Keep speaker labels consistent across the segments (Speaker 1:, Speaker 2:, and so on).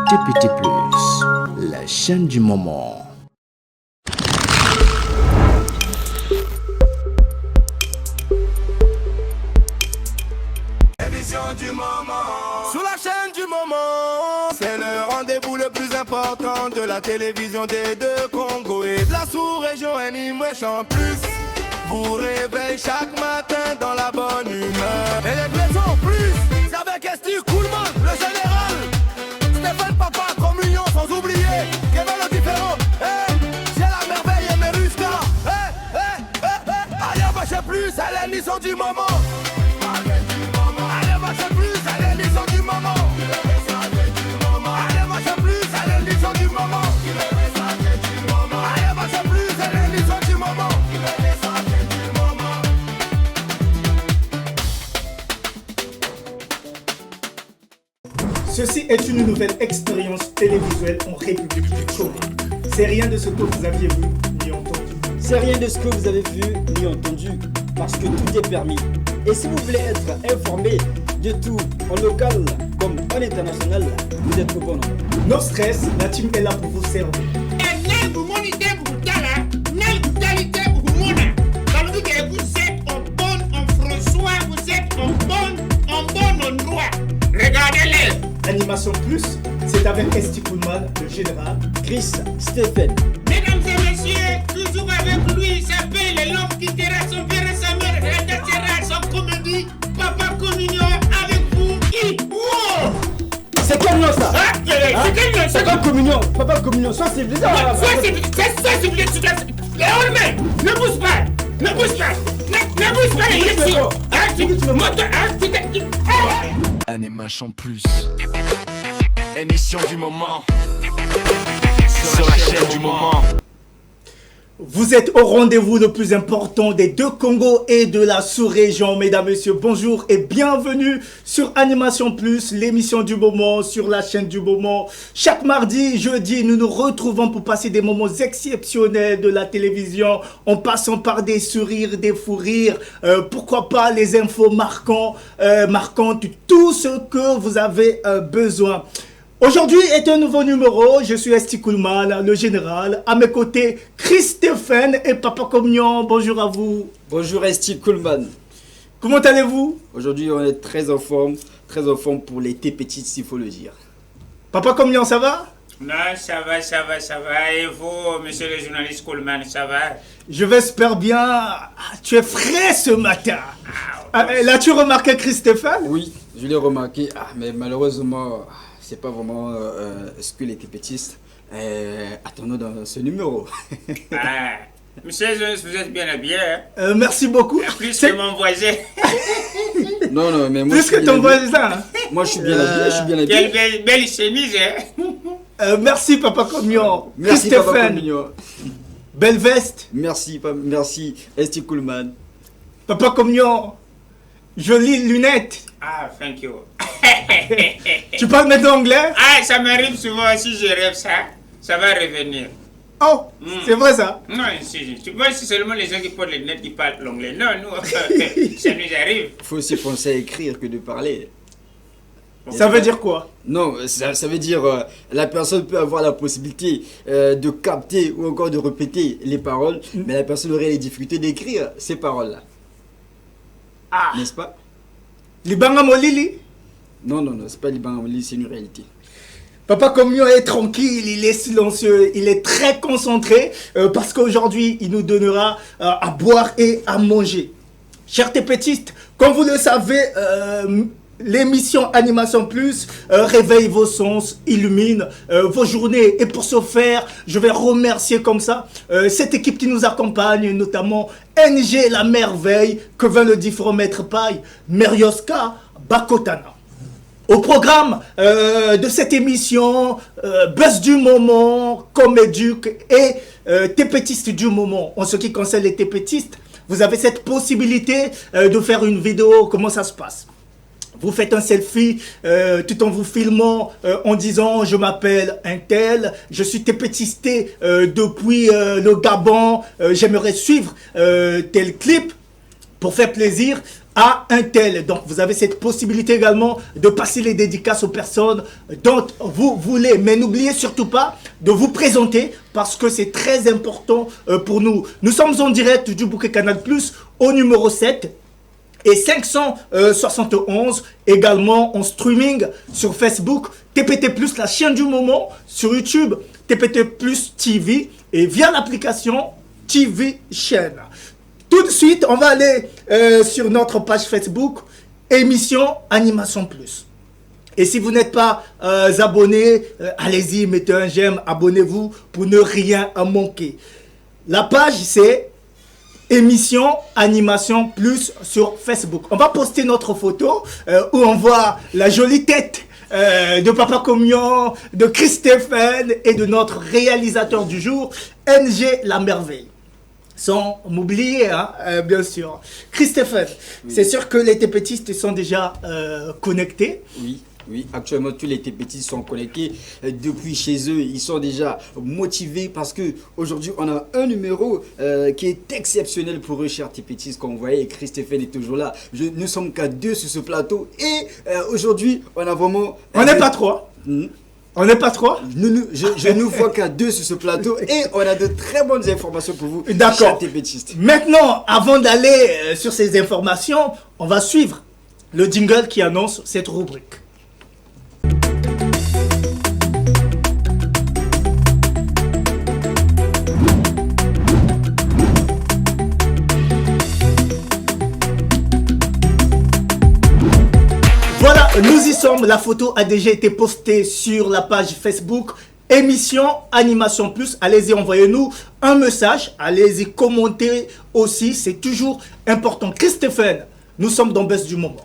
Speaker 1: TPT+, la chaîne du moment.
Speaker 2: Émission du moment, sous la chaîne du moment. C'est le rendez-vous le plus important de la télévision des deux Congos et de la sous-région Animation Plus. Vous réveille chaque matin dans la bonne humeur. Et les plaisants plus, c'est avec Esti Coolman, le général. Stéphane Papa, Communion, sans oublier Kevin le différent. J'ai la merveille et Meruska. Allez, on va chez plus, c'est l'émission du moment. Allez, on va chez plus, c'est l'émission du moment. Allez, on va chez plus, c'est l'émission du moment. Allez, on va chez plus, c'est l'émission du moment.
Speaker 3: Ceci est une nouvelle expérience télévisuelle en République du Congo. C'est rien de ce que vous aviez vu ni entendu.
Speaker 4: C'est rien de ce que vous avez vu ni entendu, parce que tout est permis. Et si vous voulez être informé de tout, en local comme en international, vous êtes au bon endroit.
Speaker 3: No stress, la team est là pour vous servir. Animation Plus, c'est avec Esti Coolman, le général,
Speaker 4: Chris, Stéphane.
Speaker 5: Mesdames et messieurs, toujours avec lui, il s'appelle l'homme qui quittera son père et sa mère, regardera son comédie, Papa Communion, avec vous, Wow!
Speaker 4: C'est quel nom ça?
Speaker 5: C'est quel nom?
Speaker 4: C'est quoi communion? Papa communion, soit c'est bizarre.
Speaker 5: Soit c'est bizarre. Léon, ne bouge pas. Ne bouge pas. Ne bouge pas, les élections.
Speaker 2: Animation Plus, émission du moment, sur la chaîne du moment.
Speaker 3: Vous êtes au rendez-vous le plus important des deux Congos et de la sous-région. Mesdames, messieurs, bonjour et bienvenue sur Animation Plus, l'émission du moment sur la chaîne du moment. Chaque mardi, jeudi, nous nous retrouvons pour passer des moments exceptionnels de la télévision en passant par des sourires, des fous rires, pourquoi pas les infos marquantes, tout ce que vous avez besoin. Aujourd'hui est un nouveau numéro, je suis Esti Coolman, le général, à mes côtés Chris Stéphane et Papa Communion, bonjour à vous.
Speaker 4: Bonjour Esti Coolman.
Speaker 3: Comment allez-vous?
Speaker 4: Aujourd'hui on est très en forme pour l'été petite s'il faut le dire.
Speaker 3: Papa Communion, ça va?
Speaker 5: Non, ça va. Et vous, monsieur le journaliste Coolman, ça va?
Speaker 3: Je vais super bien. Ah, tu es frais ce matin. L'as-tu remarqué, Chris Stéphane?
Speaker 4: Oui, je l'ai remarqué, mais malheureusement... c'est pas vraiment ce que les TPTistes attendons dans ce numéro.
Speaker 5: Monsieur Jones, vous êtes bien habillé. Hein?
Speaker 3: Merci beaucoup.
Speaker 5: Plus que mon voisin.
Speaker 4: Non, mais moi
Speaker 3: plus que ton voisin.
Speaker 4: Moi je suis bien habillé,
Speaker 5: Quelle belle chemise, hein?
Speaker 3: Merci Papa Communion.
Speaker 4: Merci
Speaker 3: Chris
Speaker 4: Papa
Speaker 3: Stéphane.
Speaker 4: Communion.
Speaker 3: Belle veste.
Speaker 4: Merci Esti Coolman.
Speaker 3: Papa Communion. Jolies lunettes.
Speaker 5: Ah, thank you.
Speaker 3: Tu parles maintenant anglais?
Speaker 5: Ah, ça m'arrive souvent, si je rêve ça va revenir.
Speaker 3: Oh, c'est vrai ça?
Speaker 5: Non, tu vois, c'est seulement les gens qui portent les lunettes qui parlent l'anglais. Non, nous, ça nous arrive.
Speaker 4: Il faut aussi penser à écrire que de parler.
Speaker 3: Ça veut dire quoi?
Speaker 4: Non, ça veut dire la personne peut avoir la possibilité de capter ou encore de répéter les paroles, mais la personne aurait les difficultés d'écrire ces paroles-là.
Speaker 3: Ah.
Speaker 4: N'est-ce pas?
Speaker 3: Libanga Molili?
Speaker 4: Non, c'est pas Liban Molili, c'est une réalité.
Speaker 3: Papa Communion est tranquille, il est silencieux, il est très concentré parce qu'aujourd'hui, il nous donnera à boire et à manger. Chers TPTistes, comme vous le savez, l'émission Animation Plus réveille vos sens, illumine vos journées. Et pour ce faire, je vais remercier comme ça cette équipe qui nous accompagne, notamment NG La Merveille, Kevin le différent Maître Paille, Merioska, Bakotana. Au programme de cette émission, Buzz du moment, Coméduc et TPTiste du moment. En ce qui concerne les TPTistes, vous avez cette possibilité de faire une vidéo. Comment ça se passe? Vous faites un selfie tout en vous filmant en disant « Je m'appelle un tel, je suis TPTisté depuis le Gabon, j'aimerais suivre tel clip » pour faire plaisir à un tel. Donc, vous avez cette possibilité également de passer les dédicaces aux personnes dont vous voulez. Mais n'oubliez surtout pas de vous présenter parce que c'est très important pour nous. Nous sommes en direct du Bouquet Canal Plus au numéro 7 et 571 également en streaming sur Facebook, TPT Plus, la chaîne du moment, sur YouTube, TPT Plus TV et via l'application TV Chaîne. Tout de suite, on va aller sur notre page Facebook, émission Animation Plus. Et si vous n'êtes pas abonné, allez-y, mettez un j'aime, abonnez-vous pour ne rien manquer. La page, c'est émission Animation Plus sur Facebook. On va poster notre photo où on voit la jolie tête de Papa Comion, de Christophe et de notre réalisateur du jour, NG La Merveille. Sans m'oublier, hein, bien sûr. Christophe, oui. C'est sûr que les TPTistes sont déjà connectés.
Speaker 4: Oui. Oui, actuellement, tous les TPTistes sont connectés depuis chez eux. Ils sont déjà motivés parce qu'aujourd'hui, on a un numéro qui est exceptionnel pour eux, chers TPTistes. Comme vous voyez, Christophe est toujours là. Nous sommes qu'à 2 sur ce plateau. Et aujourd'hui, on a vraiment...
Speaker 3: On n'est pas 3. On n'est pas 3.
Speaker 4: Je ne vois qu'à 2 sur ce plateau et on a de très bonnes informations pour vous,
Speaker 3: d'accord,
Speaker 4: chers TPTistes.
Speaker 3: Maintenant, avant d'aller sur ces informations, on va suivre le jingle qui annonce cette rubrique. Voilà, nous y sommes. La photo a déjà été postée sur la page Facebook émission Animation Plus. Allez-y, envoyez-nous un message. Allez-y, commentez aussi. C'est toujours important. Christophe, nous sommes dans Buzz du moment.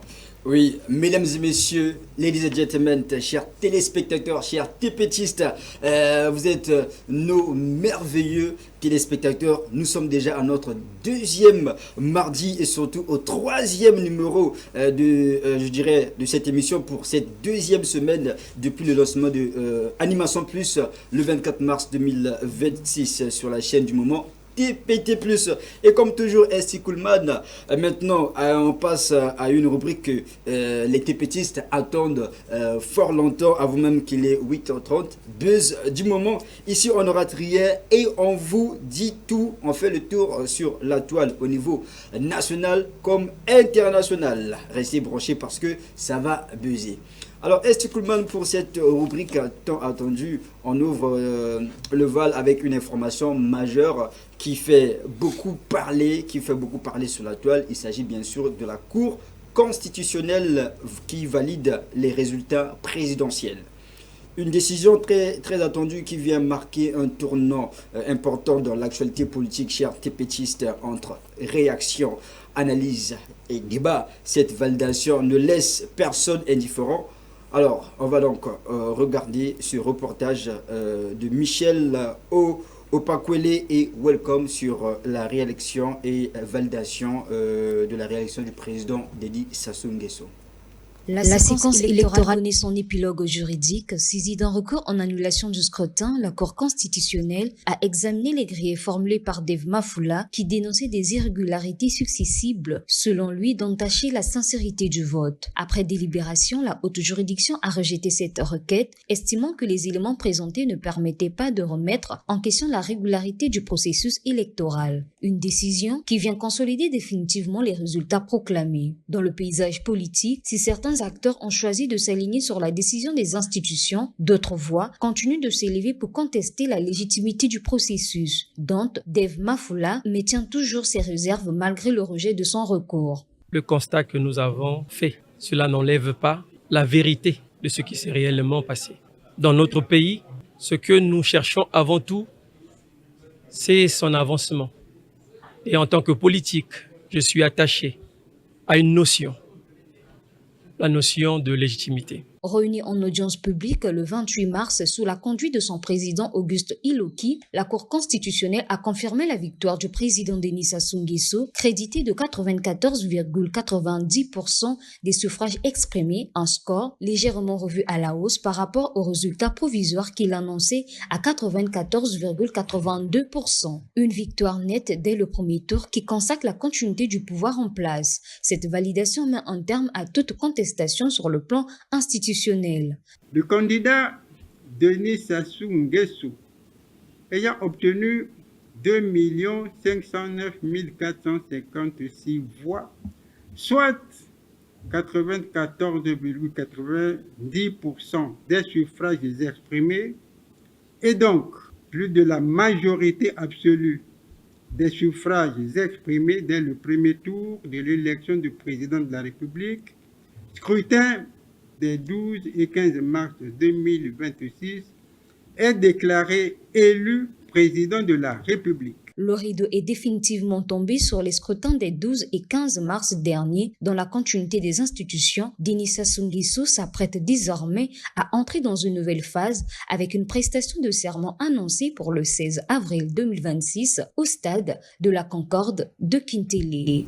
Speaker 4: Oui, mesdames et messieurs, ladies and gentlemen, chers téléspectateurs, chers TPTistes, vous êtes nos merveilleux téléspectateurs. Nous sommes déjà à notre 2e mardi et surtout au 3e numéro de cette émission pour cette 2e semaine depuis le lancement de Animation Plus le 24 mars 2026 sur la chaîne du moment. TPT Plus. Et comme toujours, S.T. Coolman, maintenant on passe à une rubrique que les TPTistes attendent fort longtemps avant même qu'il est 8h30. Buzz du moment. Ici on ne rate rien et on vous dit tout. On fait le tour sur la toile au niveau national comme international. Restez branchés parce que ça va buzzer. Alors, S.T. Coolman, pour cette rubrique tant attendue, on ouvre le Val avec une information majeure qui fait beaucoup parler sur la toile. Il s'agit bien sûr de la Cour constitutionnelle qui valide les résultats présidentiels. Une décision très attendue qui vient marquer un tournant important dans l'actualité politique, chers TPTistes, entre réaction, analyse et débat. Cette validation ne laisse personne indifférent. Alors, on va donc regarder ce reportage de Michel Opakwele et Welcome sur la réélection et validation de la réélection du président Dedi Sassou Nguesso.
Speaker 6: La séquence électorale connaît son épilogue juridique. Saisie d'un recours en annulation du scrutin, la Cour constitutionnelle a examiné les griefs formulés par Dave Mafoula qui dénonçait des irrégularités successibles, selon lui, d'entacher la sincérité du vote. Après délibération, la haute juridiction a rejeté cette requête, estimant que les éléments présentés ne permettaient pas de remettre en question la régularité du processus électoral. Une décision qui vient consolider définitivement les résultats proclamés. Dans le paysage politique, si certains acteurs ont choisi de s'aligner sur la décision des institutions, d'autres voix continuent de s'élever pour contester la légitimité du processus, dont Dave Mafoula maintient toujours ses réserves malgré le rejet de son recours.
Speaker 7: Le constat que nous avons fait, cela n'enlève pas la vérité de ce qui s'est réellement passé. Dans notre pays, ce que nous cherchons avant tout, c'est son avancement. Et en tant que politique, je suis attaché à une notion, la notion de légitimité.
Speaker 6: Réunie en audience publique le 28 mars sous la conduite de son président Auguste Iloki, la Cour constitutionnelle a confirmé la victoire du président Denis Sassou Nguesso, crédité de 94,90% des suffrages exprimés, un score légèrement revu à la hausse par rapport aux résultats provisoires qu'il annonçait à 94,82%. Une victoire nette dès le premier tour qui consacre la continuité du pouvoir en place. Cette validation met un terme à toute contestation sur le plan institutionnel.
Speaker 8: Le candidat Denis Sassou Nguesso, ayant obtenu 2 509 456 voix, soit 94,90% des suffrages exprimés, et donc plus de la majorité absolue des suffrages exprimés dès le premier tour de l'élection du président de la République, scrutin des 12 et 15 mars 2026, est déclaré élu président de la République.
Speaker 6: Le rideau est définitivement tombé sur les scrutins des 12 et 15 mars dernier. Dans la continuité des institutions, Denis Sassou Nguesso s'apprête désormais à entrer dans une nouvelle phase avec une prestation de serment annoncée pour le 16 avril 2026 au stade de la Concorde de Kintélé.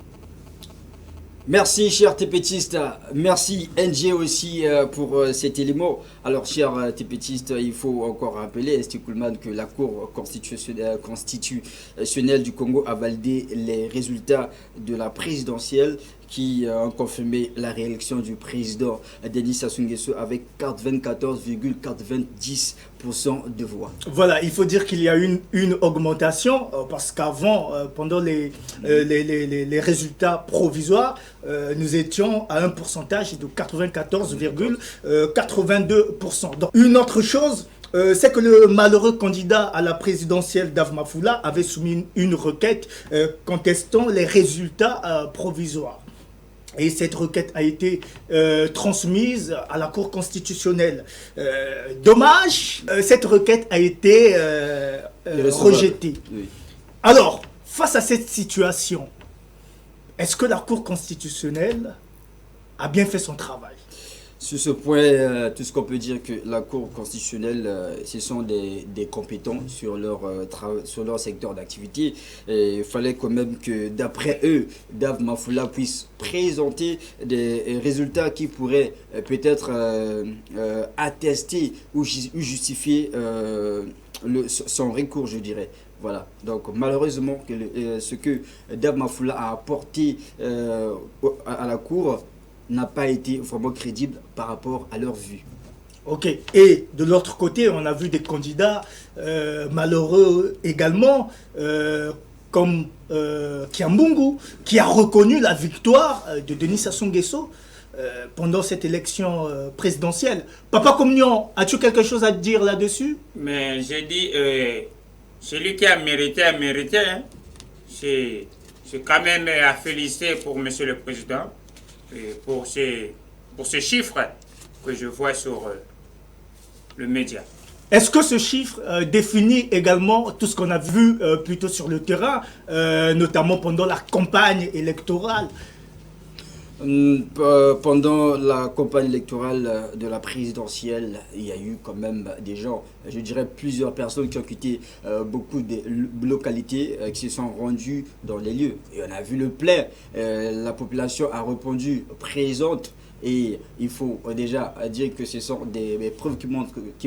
Speaker 4: Merci, cher tépétiste. Merci, NG aussi, pour cet élément. Alors, cher tépétiste, il faut encore rappeler, Esti Kuhlman, que la Cour constitutionnelle du Congo a validé les résultats de la présidentielle qui ont confirmé la réélection du président Denis Sassou Nguesso avec 94,90% de voix.
Speaker 3: Voilà, il faut dire qu'il y a une augmentation parce qu'avant, pendant les résultats provisoires, nous étions à un pourcentage de 94,82%. Donc, une autre chose, c'est que le malheureux candidat à la présidentielle Dave Mafoula avait soumis une requête contestant les résultats provisoires. Et cette requête a été transmise à la Cour constitutionnelle. Dommage, cette requête a été rejetée.
Speaker 4: Oui.
Speaker 3: Alors, face à cette situation, est-ce que la Cour constitutionnelle a bien fait son travail?
Speaker 4: Sur ce point, tout ce qu'on peut dire que la Cour constitutionnelle, ce sont des compétents sur leur secteur d'activité. Il fallait quand même que, d'après eux, Dave Mafoula puisse présenter des résultats qui pourraient peut-être attester ou justifier son recours, je dirais. Voilà, donc malheureusement, ce que Dave Mafoula a apporté à la Cour n'a pas été vraiment crédible par rapport à leur vue.
Speaker 3: Ok, et de l'autre côté, on a vu des candidats malheureux également, comme Kiambungu, qui a reconnu la victoire de Denis Sassou Nguesso pendant cette élection présidentielle. Papa Communion, as-tu quelque chose à dire là-dessus?
Speaker 5: Mais j'ai dit, celui qui a mérité, hein. C'est quand même à féliciter pour Monsieur le Président. Et pour ces chiffres que je vois sur le média.
Speaker 3: Est-ce que ce chiffre définit également tout ce qu'on a vu plutôt sur le terrain, notamment pendant la campagne électorale?
Speaker 4: Pendant la campagne électorale de la présidentielle, il y a eu quand même des gens, je dirais plusieurs personnes qui ont quitté beaucoup de localités, qui se sont rendues dans les lieux. Et on a vu le plein, la population a répondu présente. Et il faut déjà dire que ce sont des preuves qui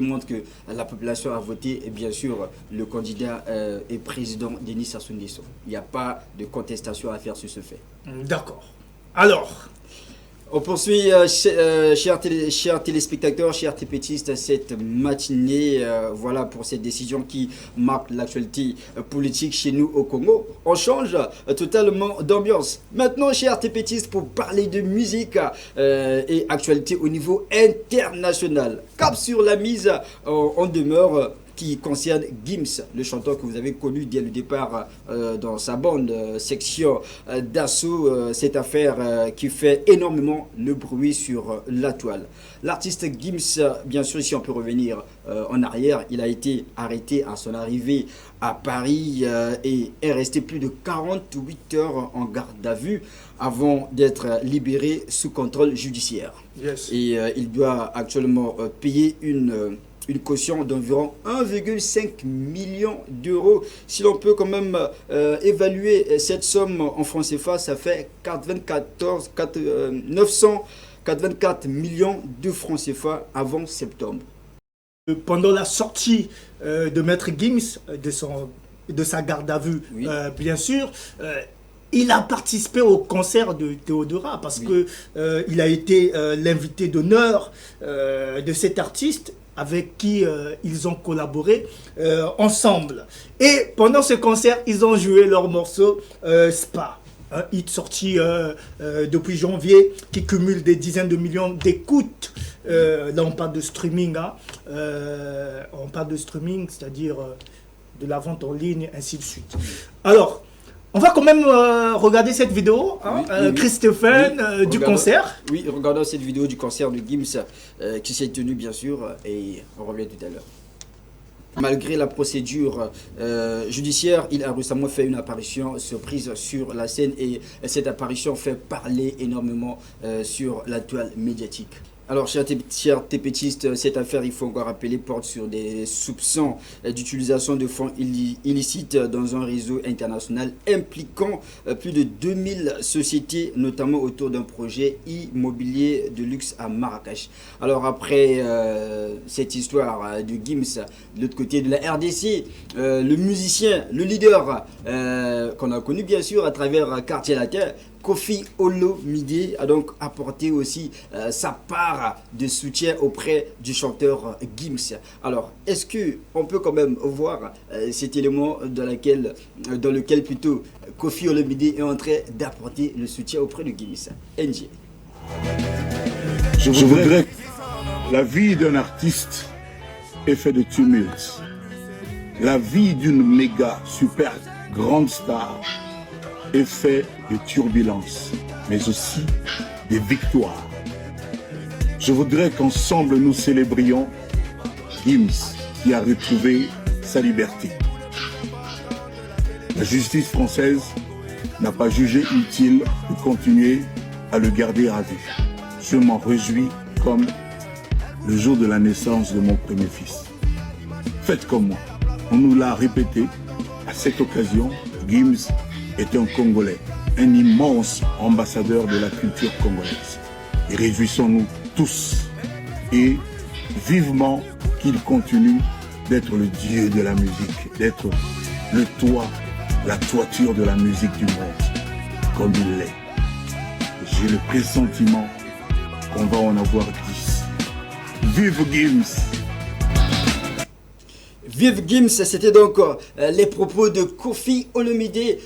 Speaker 4: montrent que la population a voté, et bien sûr, le candidat et président Denis Sassou Nguesso. Il n'y a pas de contestation à faire sur ce fait.
Speaker 3: D'accord. Alors,
Speaker 4: on poursuit, chers téléspectateurs, chers tépétistes, cette matinée, voilà pour cette décision qui marque l'actualité politique chez nous au Congo. On change totalement d'ambiance. Maintenant, chers tépétistes, pour parler de musique et actualité au niveau international. Cap sur la mise en demeure qui concerne Gims, le chanteur que vous avez connu dès le départ dans sa bande section d'assaut. Cette affaire qui fait énormément le bruit sur la toile. L'artiste Gims, bien sûr, ici on peut revenir en arrière, il a été arrêté à son arrivée à Paris et est resté plus de 48 heures en garde à vue avant d'être libéré sous contrôle judiciaire.
Speaker 3: Yes.
Speaker 4: Et il doit actuellement payer une caution d'environ 1,5 million d'euros. Si l'on peut quand même évaluer cette somme en francs CFA, ça fait 984 millions de francs CFA avant septembre.
Speaker 3: Pendant la sortie de Maître Gims, de sa garde à vue,
Speaker 4: Oui.
Speaker 3: bien sûr, il a participé au concert de Théodora parce
Speaker 4: Oui.
Speaker 3: que il a été l'invité d'honneur de cet artiste avec qui ils ont collaboré ensemble. Et pendant ce concert, ils ont joué leur morceau Spa. Un hit sorti depuis janvier qui cumule des dizaines de millions d'écoutes. Là, on parle de streaming. Hein. On parle de streaming, c'est-à-dire de la vente en ligne, ainsi de suite. Alors, on va quand même regarder cette vidéo, hein,
Speaker 4: Oui.
Speaker 3: Christophe, du concert.
Speaker 4: Oui, regardons cette vidéo du concert de Gims qui s'est tenu bien sûr et on revient tout à l'heure. Malgré la procédure judiciaire, il a récemment fait une apparition surprise sur la scène et cette apparition fait parler énormément sur la toile médiatique. Alors, chers TPtistes, cette affaire, il faut encore rappeler, porte sur des soupçons d'utilisation de fonds illicites dans un réseau international impliquant plus de 2000 sociétés, notamment autour d'un projet immobilier de luxe à Marrakech. Alors, après cette histoire de Gims, de l'autre côté de la RDC, le musicien, le leader qu'on a connu bien sûr à travers Quartier Latin, Koffi Olomide a donc apporté aussi sa part de soutien auprès du chanteur Gims. Alors, est-ce qu'on peut quand même voir cet élément dans lequel plutôt Koffi Olomide est en train d'apporter le soutien auprès de Gims? NG.
Speaker 9: Je voudrais que la vie d'un artiste est faite de tumultes. La vie d'une méga super grande star est fait de turbulences, mais aussi des victoires. Je voudrais qu'ensemble nous célébrions Gims qui a retrouvé sa liberté. La justice française n'a pas jugé utile de continuer à le garder à vue. Je m'en réjouis comme le jour de la naissance de mon premier fils. Faites comme moi. On nous l'a répété à cette occasion, Gims est un Congolais, un immense ambassadeur de la culture congolaise. Et réjouissons-nous tous et vivement qu'il continue d'être le dieu de la musique, d'être le toit, la toiture de la musique du monde, comme il l'est. J'ai le pressentiment qu'on va en avoir 10. Vive Gims!
Speaker 4: Vive Gims, c'était donc les propos de Koffi Olomide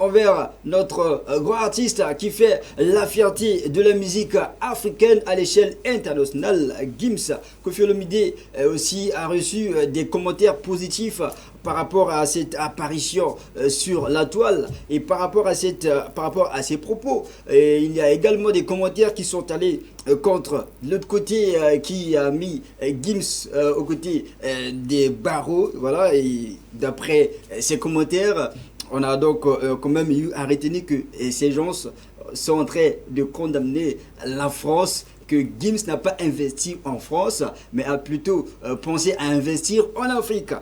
Speaker 4: envers notre grand artiste qui fait la fierté de la musique africaine à l'échelle internationale. Gims, Koffi Olomide aussi a reçu des commentaires positifs par rapport à cette apparition sur la toile et par rapport à ses propos. Et il y a également des commentaires qui sont allés contre l'autre côté qui a mis Gims aux côtés des barreaux. Voilà, et d'après ces commentaires, on a donc quand même eu à retenir que ces gens sont en train de condamner la France, que Gims n'a pas investi en France, mais a plutôt pensé à investir en Afrique.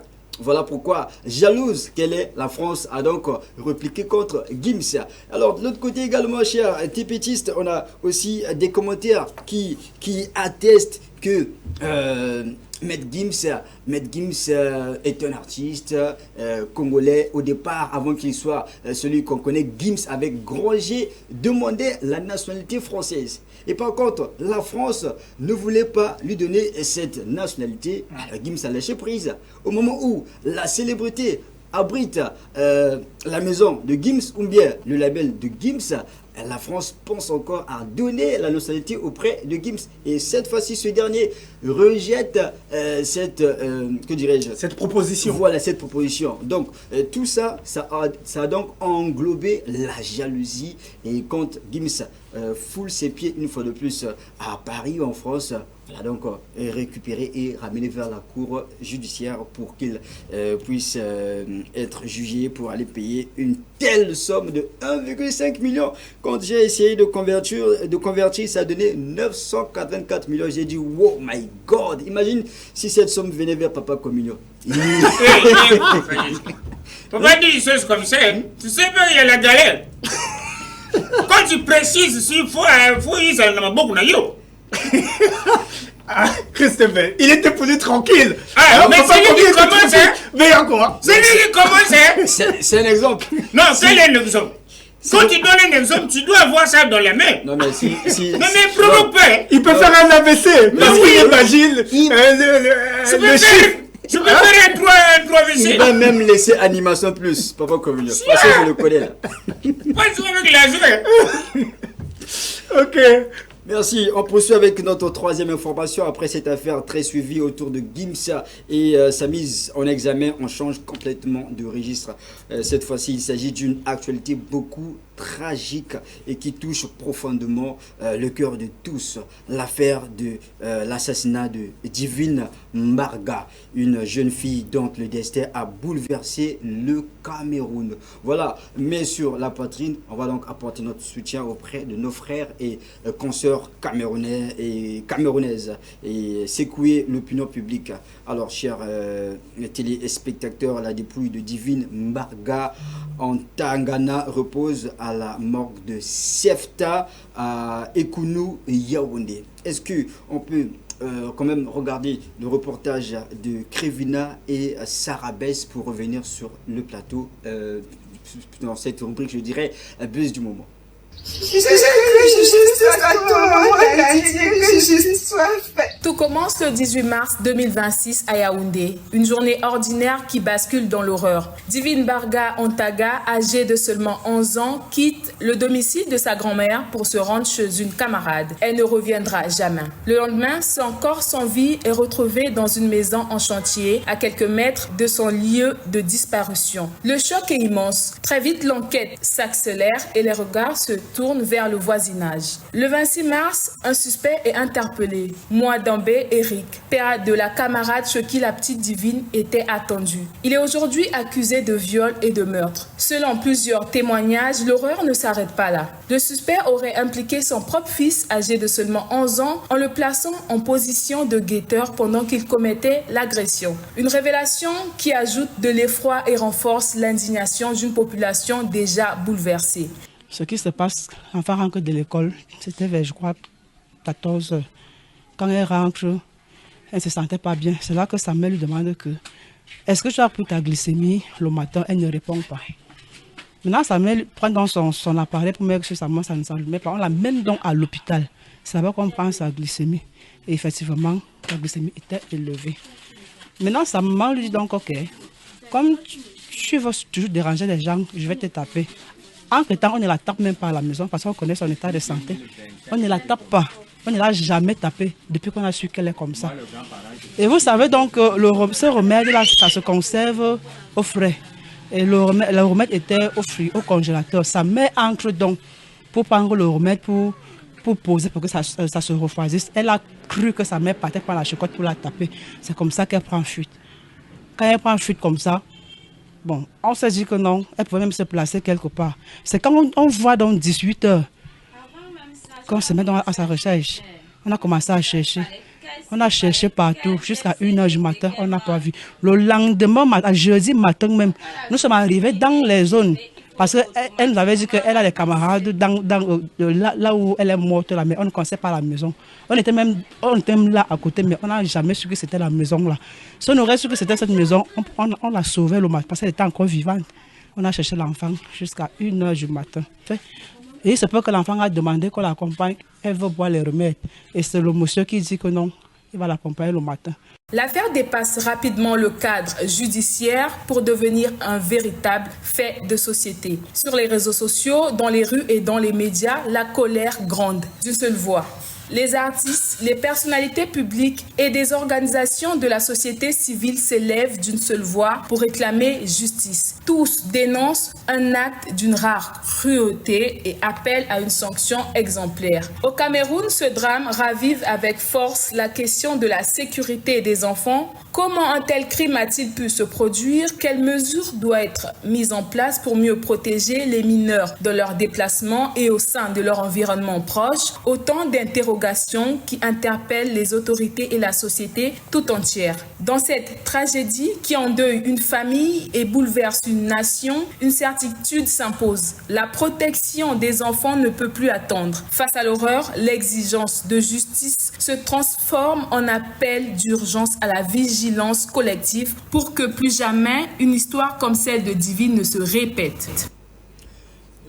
Speaker 4: Voilà pourquoi, jalouse qu'elle est, la France a donc répliqué contre Gims. Alors, de l'autre côté également, chers TPtistes, on a aussi des commentaires qui attestent que Maître Gims est un artiste congolais. Au départ, avant qu'il soit celui qu'on connaît, Gims avec grand G demandait la nationalité française. Et par contre, la France ne voulait pas lui donner cette nationalité. Alors Gims a lâché prise. Au moment où la célébrité abrite la maison de Gims ou bien le label de Gims, la France pense encore à donner la nationalité auprès de Gims. Et cette fois-ci, ce dernier rejette cette
Speaker 3: proposition.
Speaker 4: Voilà, cette proposition. Donc, tout ça, ça a donc englobé la jalousie. Et quand Gims foule ses pieds une fois de plus à Paris ou en France, elle a donc récupéré et ramené vers la cour judiciaire pour qu'il puisse être jugé pour aller payer une telle somme de 1,5 million. Quand j'ai essayé de convertir, ça a donné 984 millions. J'ai dit, wow, my God, imagine si cette somme venait vers Papa Communion.
Speaker 5: Faut pas dire des choses comme ça. Hein. Tu sais bien, il y a la galère. Quand tu précises, s'il faut y aller, beaucoup de yo.
Speaker 3: Christopher, il était plus tranquille.
Speaker 5: Mais c'est lui qui commence, hein.
Speaker 3: Mais encore.
Speaker 5: C'est lui qui commence, hein.
Speaker 4: C'est un exemple.
Speaker 5: Non, c'est un exemple. Quand tu donnes un exemple, tu dois avoir ça dans les mains.
Speaker 4: Non, mais
Speaker 5: non, mais provoque pas.
Speaker 3: Il peut faire un AVC. Parce qu'il imagine le chiffre.
Speaker 5: Je peux faire un 3VC.
Speaker 4: Il va même laisser animation plus, Papa Communion. Parce que je le connais là.
Speaker 5: Pas jouer avec la joie.
Speaker 3: Ok.
Speaker 4: Merci. On poursuit avec notre troisième information. Après cette affaire très suivie autour de Gims et sa mise en examen, on change complètement de registre. Cette fois-ci, il s'agit d'une actualité beaucoup tragique et qui touche profondément le cœur de tous. L'affaire de l'assassinat de Divine Mbarga, une jeune fille dont le destin a bouleversé le Cameroun. Voilà, mais sur la poitrine, on va donc apporter notre soutien auprès de nos frères et consoeurs camerounais et camerounaises et secouer l'opinion publique. Alors, chers téléspectateurs, la dépouille de Divine Mbarga en Tangana repose à la morgue de Sefta à Ekounou Yaoundé. Est-ce qu'on peut quand même regarder le reportage de Krivina et Sarah Bess pour revenir sur le plateau dans cette rubrique, je dirais, buzz du moment.
Speaker 10: Tout commence le 18 mars 2026 à Yaoundé, une journée ordinaire qui bascule dans l'horreur. Divine Mbarga Ontaga, âgée de seulement 11 ans, quitte le domicile de sa grand-mère pour se rendre chez une camarade. Elle ne reviendra jamais. Le lendemain, son corps sans vie est retrouvé dans une maison en chantier à quelques mètres de son lieu de disparition. Le choc est immense. Très vite, l'enquête s'accélère et les regards se tournent vers le voisinage. Le 26 mars, un suspect est interpellé. Mouadambé Eric, père de la camarade chez qui la petite Divine était attendue. Il est aujourd'hui accusé de viol et de meurtre. Selon plusieurs témoignages, l'horreur ne s'arrête pas là. Le suspect aurait impliqué son propre fils, âgé de seulement 11 ans, en le plaçant en position de guetteur pendant qu'il commettait l'agression. Une révélation qui ajoute de l'effroi et renforce l'indignation d'une population déjà bouleversée.
Speaker 11: Ce qui se passe, l'enfant rentre de l'école, c'était vers, je crois, 14 heures. Quand elle rentre, elle ne se sentait pas bien. C'est là que sa mère lui demande que est-ce que tu as pris ta glycémie le matin? Elle ne répond pas. Maintenant, sa mère prend dans son appareil pour mettre sur sa main, ça ne s'allume pas. On l'amène donc à l'hôpital. C'est là qu'on prend sa glycémie. Et effectivement, la glycémie était élevée. Maintenant, sa maman lui dit donc, ok, comme tu veux toujours déranger les gens, je vais te taper. Entre-temps, on ne la tape même pas à la maison parce qu'on connaît son état de santé. On ne la tape pas. On ne l'a jamais tapé depuis qu'on a su qu'elle est comme ça. Et vous savez donc, ce remède-là, ça se conserve au frais. Et le remède était au congélateur. Sa mère entre donc pour prendre le remède pour poser, pour que ça se refroidisse. Elle a cru que sa mère partait par la chocotte pour la taper. C'est comme ça qu'elle prend fuite. Quand elle prend fuite comme ça, bon, on s'est dit que non, elle pouvait même se placer quelque part. C'est quand on voit dans 18 heures, quand on se met à sa recherche, on a commencé à chercher. On a cherché partout, jusqu'à 1h du matin, on n'a pas vu. Le lendemain, jeudi matin même, nous sommes arrivés dans les zones. Parce qu'elle nous avait dit qu'elle a des camarades là où elle est morte, là, mais on ne connaissait pas la maison. On était même là à côté, mais on n'a jamais su que c'était la maison là. Si on aurait su que c'était cette maison, on l'a sauvée le matin, parce qu'elle était encore vivante. On a cherché l'enfant jusqu'à 1h du matin. Et il se peut que l'enfant a demandé qu'on l'accompagne, elle veut boire les remèdes. Et c'est le monsieur qui dit que non, il va l'accompagner le matin.
Speaker 10: L'affaire dépasse rapidement le cadre judiciaire pour devenir un véritable fait de société. Sur les réseaux sociaux, dans les rues et dans les médias, la colère gronde d'une seule voix. Les artistes, les personnalités publiques et des organisations de la société civile s'élèvent d'une seule voix pour réclamer justice. Tous dénoncent un acte d'une rare cruauté et appellent à une sanction exemplaire. Au Cameroun, ce drame ravive avec force la question de la sécurité des enfants. Comment un tel crime a-t-il pu se produire? Quelles mesures doivent être mises en place pour mieux protéger les mineurs de leurs déplacements et au sein de leur environnement proche? Autant d'interrogations qui interpellent les autorités et la société tout entière. Dans cette tragédie qui endeuille une famille et bouleverse une nation, une certitude s'impose. La protection des enfants ne peut plus attendre. Face à l'horreur, l'exigence de justice se transforme en appel d'urgence à la vigilance collective pour que plus jamais une histoire comme celle de Divine ne se répète.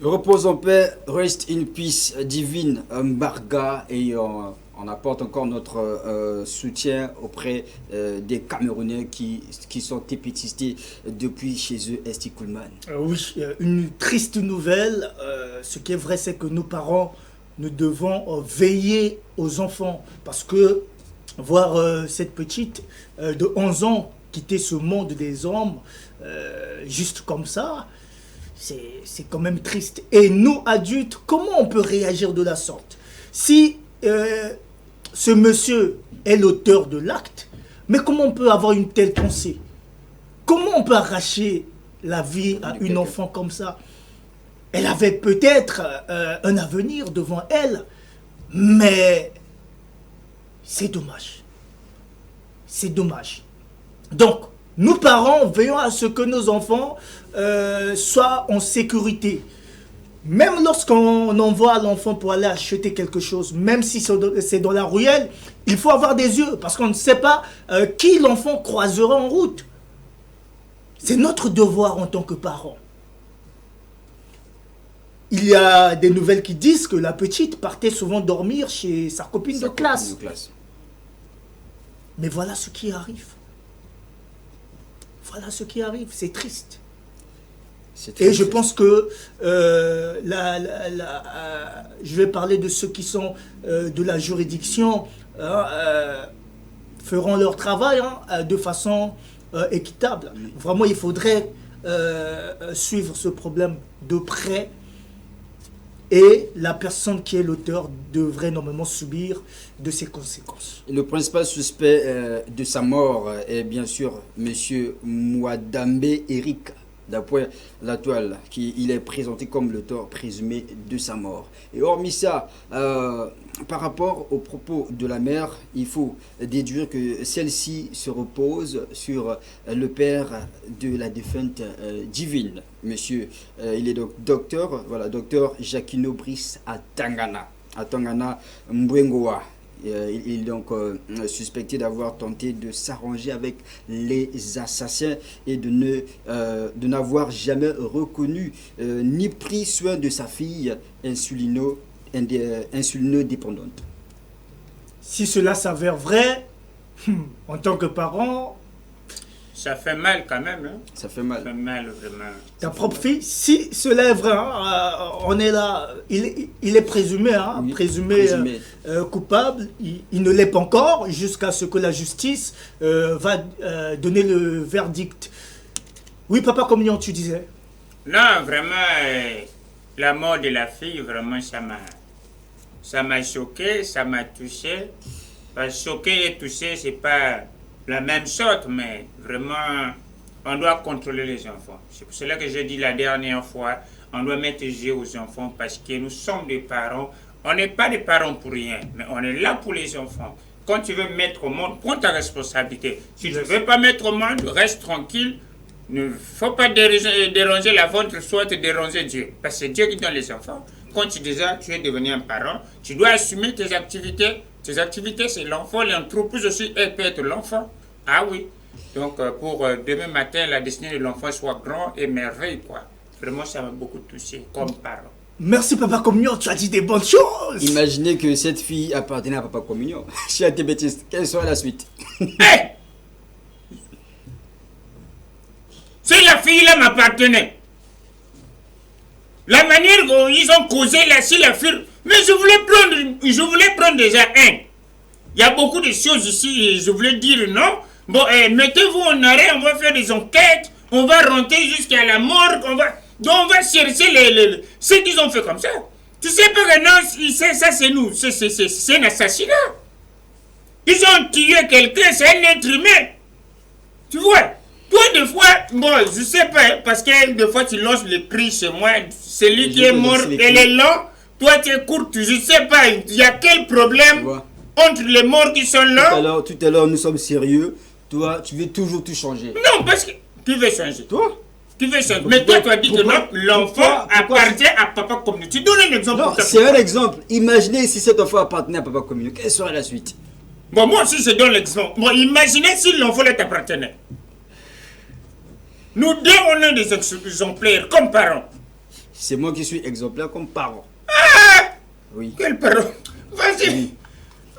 Speaker 4: Repose en paix, rest in peace, Divine Mbarga, et on apporte encore notre soutien auprès des Camerounais qui sont tépitistés depuis chez eux, Esti Coolman.
Speaker 3: Oui, une triste nouvelle. Ce qui est vrai, c'est que nos parents, nous devons veiller aux enfants, parce que voir cette petite de 11 ans quitter ce monde des hommes juste comme ça, c'est quand même triste. Et nous, adultes, comment on peut réagir de la sorte? Si ce monsieur est l'auteur de l'acte, mais comment on peut avoir une telle pensée? Comment on peut arracher la vie à une enfant comme ça? Elle avait peut-être un avenir devant elle, mais c'est dommage. C'est dommage. Donc, nous parents, veillons à ce que nos enfants soient en sécurité. Même lorsqu'on envoie l'enfant pour aller acheter quelque chose, même si c'est dans la ruelle, il faut avoir des yeux, parce qu'on ne sait pas qui l'enfant croisera en route. C'est notre devoir en tant que parents. Il y a des nouvelles qui disent que la petite partait souvent dormir chez sa copine de classe. Mais voilà ce qui arrive. Voilà ce qui arrive, c'est triste. Et je pense que je vais parler de ceux qui sont de la juridiction, feront leur travail de façon équitable. Vraiment, il faudrait suivre ce problème de près. Et la personne qui est l'auteur devrait normalement subir de ses conséquences.
Speaker 4: Le principal suspect de sa mort est bien sûr M. Mwadambe Eric, d'après la toile, il est présenté comme l'auteur présumé de sa mort. Et hormis ça, par rapport aux propos de la mère, il faut déduire que celle-ci se repose sur le père de la défunte Divine. Monsieur, il est donc docteur Jacquino Brice à Tangana Mbwengoa. Il est donc suspecté d'avoir tenté de s'arranger avec les assassins et de n'avoir jamais reconnu ni pris soin de sa fille insulino-dépendante.
Speaker 3: Si cela s'avère vrai, en tant que parent...
Speaker 5: Ça fait mal quand même. Hein?
Speaker 4: Ça fait mal.
Speaker 5: Ça fait mal vraiment.
Speaker 3: Ta propre fille, si cela est vrai, on est là, il est présumé, oui, présumé. Coupable. Il ne l'est pas encore jusqu'à ce que la justice va donner le verdict. Oui, Papa Communion, tu disais?
Speaker 5: Non, vraiment, la mort de la fille, vraiment, ça m'a choqué, ça m'a touché. Choqué et touché, c'est pas la même sorte, mais vraiment, on doit contrôler les enfants. C'est pour cela que j'ai dit la dernière fois, on doit mettre yeux aux enfants parce que nous sommes des parents. On n'est pas des parents pour rien, mais on est là pour les enfants. Quand tu veux mettre au monde, prends ta responsabilité. Si tu ne veux pas mettre au monde, reste tranquille. Il ne faut pas déranger la vôtre, soit déranger Dieu. Parce que c'est Dieu qui donne les enfants. Quand tu es devenu un parent, tu dois assumer tes activités. Tes activités, c'est l'enfant. L'entreprise aussi, elle peut être l'enfant. Ah oui. Donc, pour demain matin, la destinée de l'enfant soit grand et merveille, quoi. Vraiment, ça m'a beaucoup touché comme parent.
Speaker 3: Merci Papa Communion, tu as dit des bonnes choses.
Speaker 4: Imaginez que cette fille appartenait à Papa Communion. Chers bêtistes, quelle sera la suite?
Speaker 5: Hey! Si la fille-là m'appartenait, la manière dont ils ont causé là, si la fille... Mais je voulais prendre déjà un. Il y a beaucoup de choses ici et je voulais dire non. Bon, mettez-vous en arrêt, on va faire des enquêtes, on va rentrer jusqu'à la morgue, on va chercher ce qu'ils ont fait comme ça. Tu sais pas que non, ça c'est nous, c'est un assassinat. Ils ont tué quelqu'un, c'est un être humain. Tu vois? Toi, des fois, bon, je sais pas, parce que des fois tu lances le cri chez moi, celui qui est mort, elle est là, toi tu es courte, je sais pas, il y a quel problème entre les morts qui sont là?
Speaker 4: Tout à l'heure, nous sommes sérieux. Toi, tu veux toujours tout changer.
Speaker 5: Non, parce que tu veux changer.
Speaker 4: Toi?
Speaker 5: Tu veux changer. Mais toi, tu as dit que non, l'enfant appartient à Papa Communion. Tu donnes un exemple.
Speaker 4: Non, c'est un exemple. Imaginez si cet enfant appartenait à Papa Communion. Quelle serait la suite?
Speaker 5: Bon, moi aussi, je donne l'exemple. Bon, imaginez si l'enfant t'appartenait. Nous deux, on est des exemplaires comme parents.
Speaker 4: C'est moi qui suis exemplaire comme parent.
Speaker 5: Ah!
Speaker 4: Oui.
Speaker 5: Quel parent? Vas-y. Oui.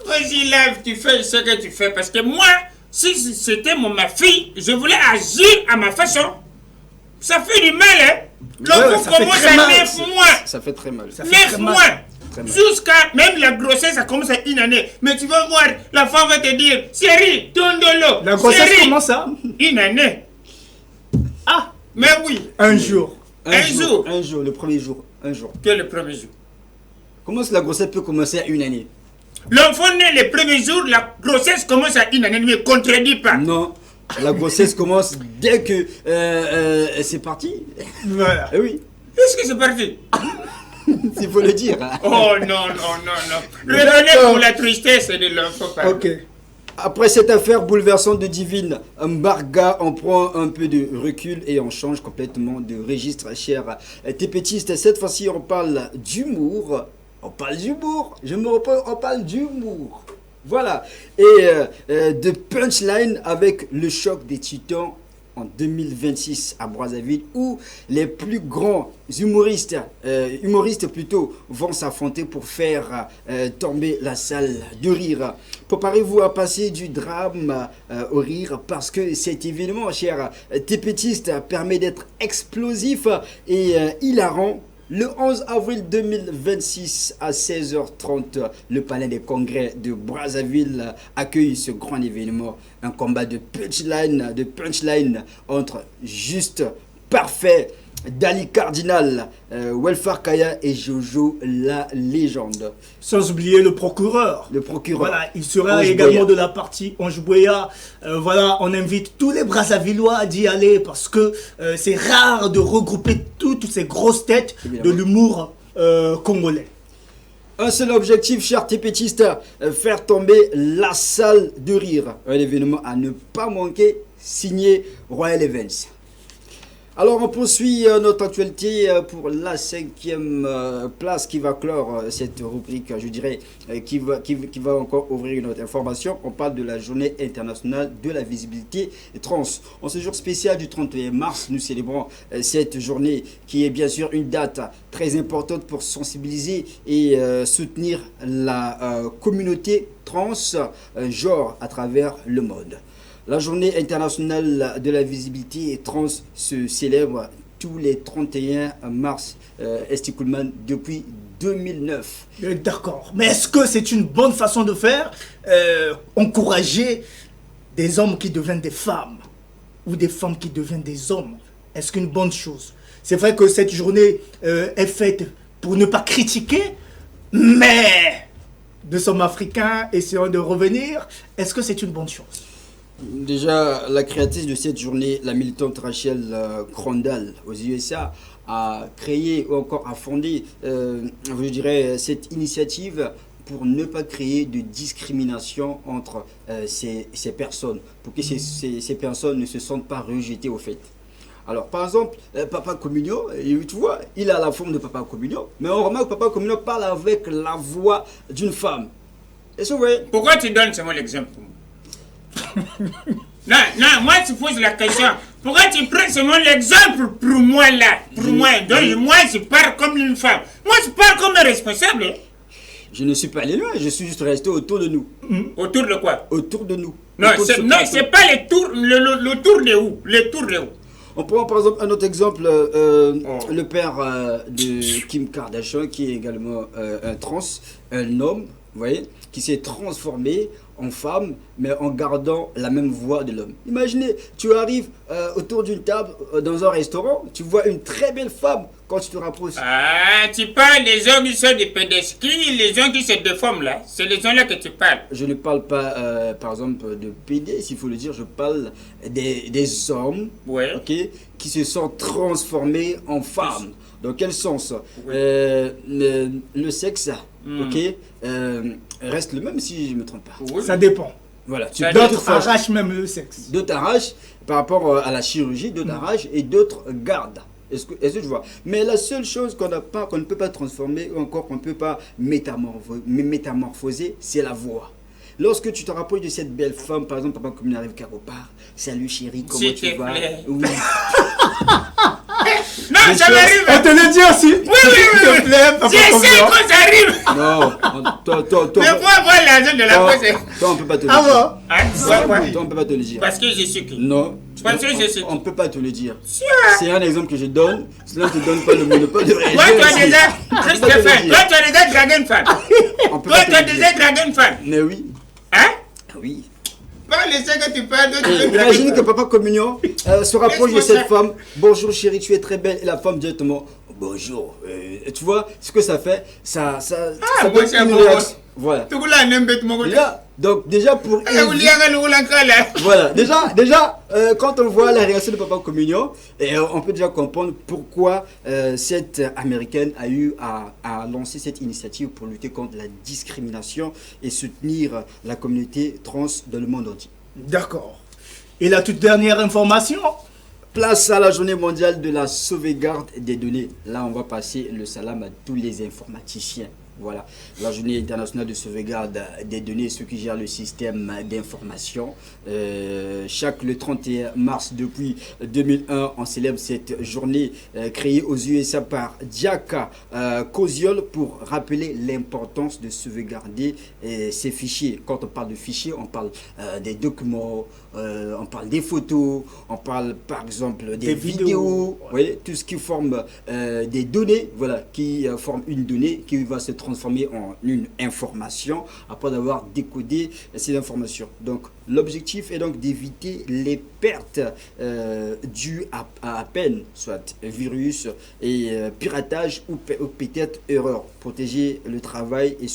Speaker 5: Vas-y, lève, tu fais ce que tu fais. Parce que moi, si c'était ma fille, je voulais agir à ma façon. Ça fait du mal, hein? L'enfant commence à 9 mois.
Speaker 4: Ça fait très mal.
Speaker 5: 9 mois. Jusqu'à même la grossesse, ça commence à une année. Mais tu vas voir, la femme va te dire, chérie, ton dolo.
Speaker 3: La grossesse commence à
Speaker 5: une année.
Speaker 3: Ah!
Speaker 5: Mais oui.
Speaker 3: Un jour.
Speaker 4: Un jour, le premier jour. Un jour.
Speaker 5: Quel est le premier jour?
Speaker 4: Comment la grossesse peut commencer à une année?
Speaker 5: L'enfant naît le premier jour, la grossesse commence à une année, ne me contredis pas.
Speaker 4: Non, la grossesse commence dès que c'est parti.
Speaker 3: Voilà.
Speaker 4: Oui.
Speaker 5: Est-ce que c'est parti?
Speaker 4: Il faut le dire.
Speaker 5: Oh non. Le pour la tristesse de l'enfant.
Speaker 3: Ok.
Speaker 4: Après cette affaire bouleversante de Divine Mbarga, on prend un peu de recul et on change complètement de registre, cher tépétiste. Cette fois-ci, on parle d'humour. On parle d'humour. Je me reprends, on parle d'humour. Voilà. Et de punchline avec le choc des titans en 2026 à Brazzaville, où les plus grands humoristes plutôt, vont s'affronter pour faire tomber la salle de rire. Préparez-vous à passer du drame au rire, parce que cet événement, cher tépétiste, permet d'être explosif et hilarant. Le 11 avril 2026 à 16h30, le palais des congrès de Brazzaville accueille ce grand événement. Un combat de punchline entre Juste Parfait, Dali Cardinal, Welfare Kaya et Jojo la légende.
Speaker 3: Sans oublier le procureur.
Speaker 4: Le procureur.
Speaker 3: Voilà, il sera également de la partie Onjboya. Voilà, on invite tous les Brazzavillois d'y aller parce que c'est rare de regrouper toutes ces grosses têtes de l'humour congolais.
Speaker 4: Un seul objectif, cher tépétiste, faire tomber la salle de rire. Un événement à ne pas manquer, signé Royal Events. Alors on poursuit notre actualité pour la 5e place qui va clore cette rubrique, je dirais, qui va encore ouvrir une autre information. On parle de la journée internationale de la visibilité trans. En ce jour spécial du 31 mars, nous célébrons cette journée qui est bien sûr une date très importante pour sensibiliser et soutenir la communauté trans genre à travers le monde. La journée internationale de la visibilité trans se célèbre tous les 31 mars Esticoulman depuis 2009.
Speaker 3: D'accord. Mais est-ce que c'est une bonne façon de faire encourager des hommes qui deviennent des femmes ou des femmes qui deviennent des hommes? Est-ce qu'une bonne chose? C'est vrai que cette journée est faite pour ne pas critiquer, mais nous sommes africains, essayons de revenir. Est-ce que c'est une bonne chose?
Speaker 4: Déjà, la créatrice de cette journée, la militante Rachel Crondall aux USA, a créé ou encore a fondé, je dirais, cette initiative pour ne pas créer de discrimination entre ces personnes, pour que ces personnes ne se sentent pas rejetées au fait. Alors, par exemple, Papa Communion, tu vois, il a la forme de Papa Communion, mais on remarque que Papa Communion parle avec la voix d'une femme. Est-ce que vous voyez?
Speaker 5: Pourquoi tu donnes seulement l'exemple? Non, moi je pose la question. Pourquoi tu prends seulement l'exemple pour moi là? Pour moi, donc moi je parle comme une femme. Moi je parle comme un responsable.
Speaker 4: Je ne suis pas allé loin, je suis juste resté autour de nous.
Speaker 5: Autour de quoi?
Speaker 4: Autour de nous.
Speaker 5: Non, c'est pas le tour de où? Le tour de où?
Speaker 4: On prend par exemple un autre exemple, le père de Kim Kardashian, qui est également un trans, un homme, vous voyez, qui s'est transformé en femme, mais en gardant la même voix de l'homme. Imaginez, tu arrives autour d'une table dans un restaurant, tu vois une très belle femme quand tu te rapproches.
Speaker 5: Ah, tu parles des gens qui sont des pédesquis, les gens qui se déforment là. C'est les gens-là que tu parles.
Speaker 4: Je ne parle pas, par exemple, de PD, s'il faut le dire, je parle des hommes, okay, qui se sont transformés en femmes. Dans quel sens? Le sexe, reste le même, si je ne me trompe pas.
Speaker 3: Ça dépend.
Speaker 4: Voilà.
Speaker 3: D'autres arrachent même le sexe.
Speaker 4: D'autres arrachent par rapport à la chirurgie, d'autres arrachent et d'autres gardent. Est-ce que tu vois? Mais la seule chose qu'on ne peut pas transformer, ou encore qu'on ne peut pas métamorphoser, c'est la voix. Lorsque tu te rapproches de cette belle femme, par exemple, papa, comme il arrive quelque part, salut chérie, comment tu vas? Oui.
Speaker 5: Non, ça m'arrive.
Speaker 3: On te le dit aussi.
Speaker 5: Oui, s'il te plaît, papa. J'essaie quand ça arrive.
Speaker 4: Non, toi.
Speaker 5: Mais moi, avoir l'argent de la poche.
Speaker 4: Toi, on ne peut pas te le dire. Toi, on ne peut pas te le dire.
Speaker 5: Parce que je suis qui?
Speaker 4: Non.
Speaker 5: Parce que je suis
Speaker 4: on ne peut pas te le dire. C'est un exemple que je donne. Cela ne te donne pas le monopole de réagir.
Speaker 5: Toi, tu as déjà, Christophe, toi, tu as déjà dragué une femme. Toi, tu as déjà dragué une femme.
Speaker 4: Mais oui.
Speaker 5: Hein?
Speaker 4: Oui.
Speaker 5: Pas les que tu parles
Speaker 4: imagine que papa Communion se rapproche de cette femme. Bonjour chérie, tu es très belle. Et la femme directement, bonjour. Tu vois ce que ça fait? Ça donne une réaction. Voilà. Là, donc déjà pour voilà, déjà quand on voit la réaction de papa Communion, on peut déjà comprendre pourquoi cette américaine a eu à lancer cette initiative pour lutter contre la discrimination et soutenir la communauté trans dans le monde entier.
Speaker 3: D'accord. Et la toute dernière information?
Speaker 4: Place à la journée mondiale de la sauvegarde des données. Là, on va passer le salam à tous les informaticiens. Voilà, la journée internationale de sauvegarde des données, ceux qui gèrent le système d'information. Le 31 mars depuis 2001, on célèbre cette journée créée aux USA par Diaka Koziol pour rappeler l'importance de sauvegarder ces fichiers. Quand on parle de fichiers, on parle des documents, on parle des photos, on parle par exemple des vidéos, ouais, tout ce qui forme des données, voilà, qui forme une donnée qui va se transformer en une information après avoir décodé ces informations. Donc l'objectif est donc d'éviter les pertes dues à peine, soit virus et piratage ou peut-être erreur. Protéger le travail et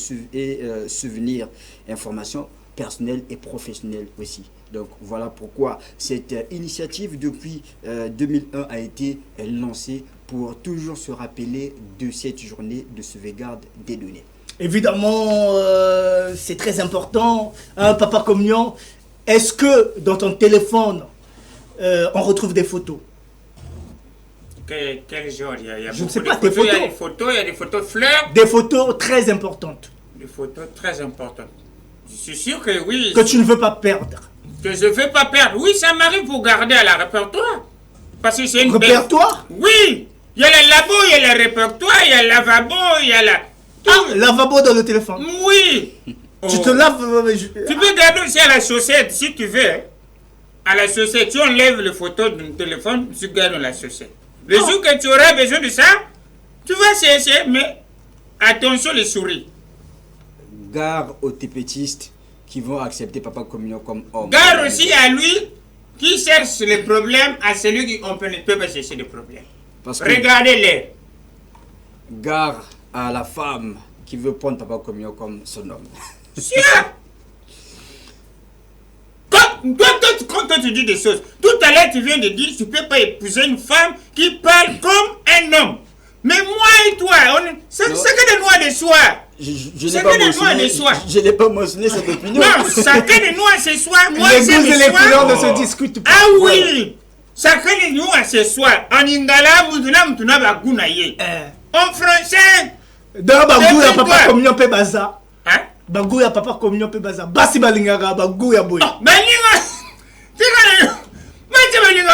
Speaker 4: souvenir informations personnelles et professionnelles aussi. Donc voilà pourquoi cette initiative depuis 2001 a été lancée pour toujours se rappeler de cette journée de sauvegarde des données.
Speaker 3: Évidemment, c'est très important, hein, Papa Communion. Est-ce que dans ton téléphone, on retrouve des photos?
Speaker 5: Quel genre?
Speaker 3: Je ne sais pas, des photos.
Speaker 5: Il y a des photos fleurs.
Speaker 3: Des photos très importantes.
Speaker 5: Des photos très importantes. Je suis sûr que oui.
Speaker 3: Que tu ne veux pas perdre.
Speaker 5: Que je ne veux pas perdre. Oui, ça m'arrive pour garder à la répertoire. Parce que c'est une
Speaker 3: répertoire?
Speaker 5: Oui. Il y a le labo, il y a le répertoire, il y a le lavabo, il y a la...
Speaker 3: Ah, lavabo dans le téléphone?
Speaker 5: Oui.
Speaker 3: Tu te laves...
Speaker 5: Tu peux garder aussi à la chaussette, si tu veux. À la chaussette, tu enlèves les photos de ton téléphone, tu gardes dans la chaussette. Le jour que tu auras besoin de ça, tu vas chercher, mais attention les souris.
Speaker 4: Gare aux tépétistes qui vont accepter Papa Communion comme homme.
Speaker 5: Gare aussi à lui qui cherche les problèmes à celui qui ne peut pas chercher des problèmes. Regardez-les.
Speaker 4: Gare à la femme qui veut prendre Papa Communion comme son homme.
Speaker 5: Quand tu dis des choses, tout à l'heure tu viens de dire tu ne peux pas épouser une femme qui parle comme un homme. Mais moi et toi, c'est que de noix de soie.
Speaker 4: Je n'ai pas mentionné cette opinion.
Speaker 5: Non, chacun de nous a ses soirs. Moi,
Speaker 3: les goûts et les couleurs ne se discutent pas.
Speaker 5: Ah oui, chacun de nous a ses soirs. En ingala, en français.
Speaker 3: Dans Bagou, ya papa communion pe baza. Hein? Bagou ya papa communion pe baza. Basi balingaga, Bagou ya boy.
Speaker 5: Balinga. Tika, balinga,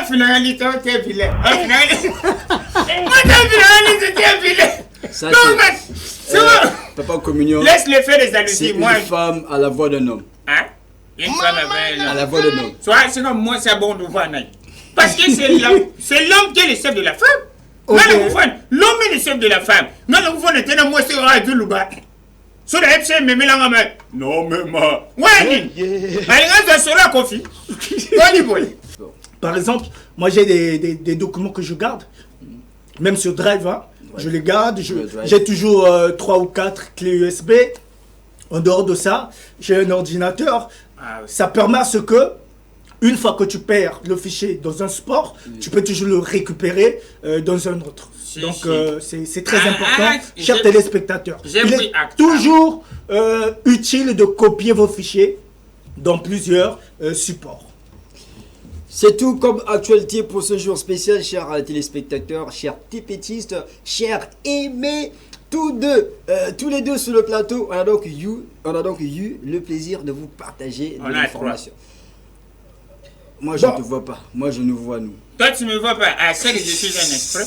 Speaker 5: Un finaliste, t'es vilain. Un finaliste. Moi, t'es finaliste, t'es vilain.
Speaker 4: Ça,
Speaker 5: Non,
Speaker 4: c'est Papa Communion.
Speaker 5: Laisse-le faire les allusions.
Speaker 4: C'est
Speaker 5: Moi,
Speaker 4: une femme à la voix d'un homme.
Speaker 5: hein? Une femme avec
Speaker 4: À la voix d'un homme.
Speaker 5: Soit c'est comme moi, c'est bon de voir. Parce que c'est l'homme qui est le chef de la femme.
Speaker 3: Ok.
Speaker 5: L'homme est le chef de la femme. Non, le gouvernement était dans moi, c'est vrai, du louba. Sur la FC, mais la main. Non, mais ma. Ouais, allez, sur la confie.
Speaker 3: Par exemple, moi j'ai des documents que je garde, même sur Drive, hein. Je les garde, j'ai toujours 3 ou 4 clés USB. En dehors de ça, j'ai un ordinateur.
Speaker 5: Ah, oui.
Speaker 3: Ça permet à ce que, une fois que tu perds le fichier dans un sport, tu peux toujours le récupérer dans un autre. Donc c'est très important, chers téléspectateurs. Il est toujours utile de copier vos fichiers dans plusieurs supports.
Speaker 4: C'est tout comme actualité pour ce jour spécial, chers téléspectateurs, chers tépétistes, chers aimés, tous les deux sur le plateau. On a donc eu le plaisir de vous partager de l'information. Moi, je ne te vois pas. Moi, je nous vois, nous.
Speaker 5: Toi, tu ne me vois pas. À ça que je suis un exprès.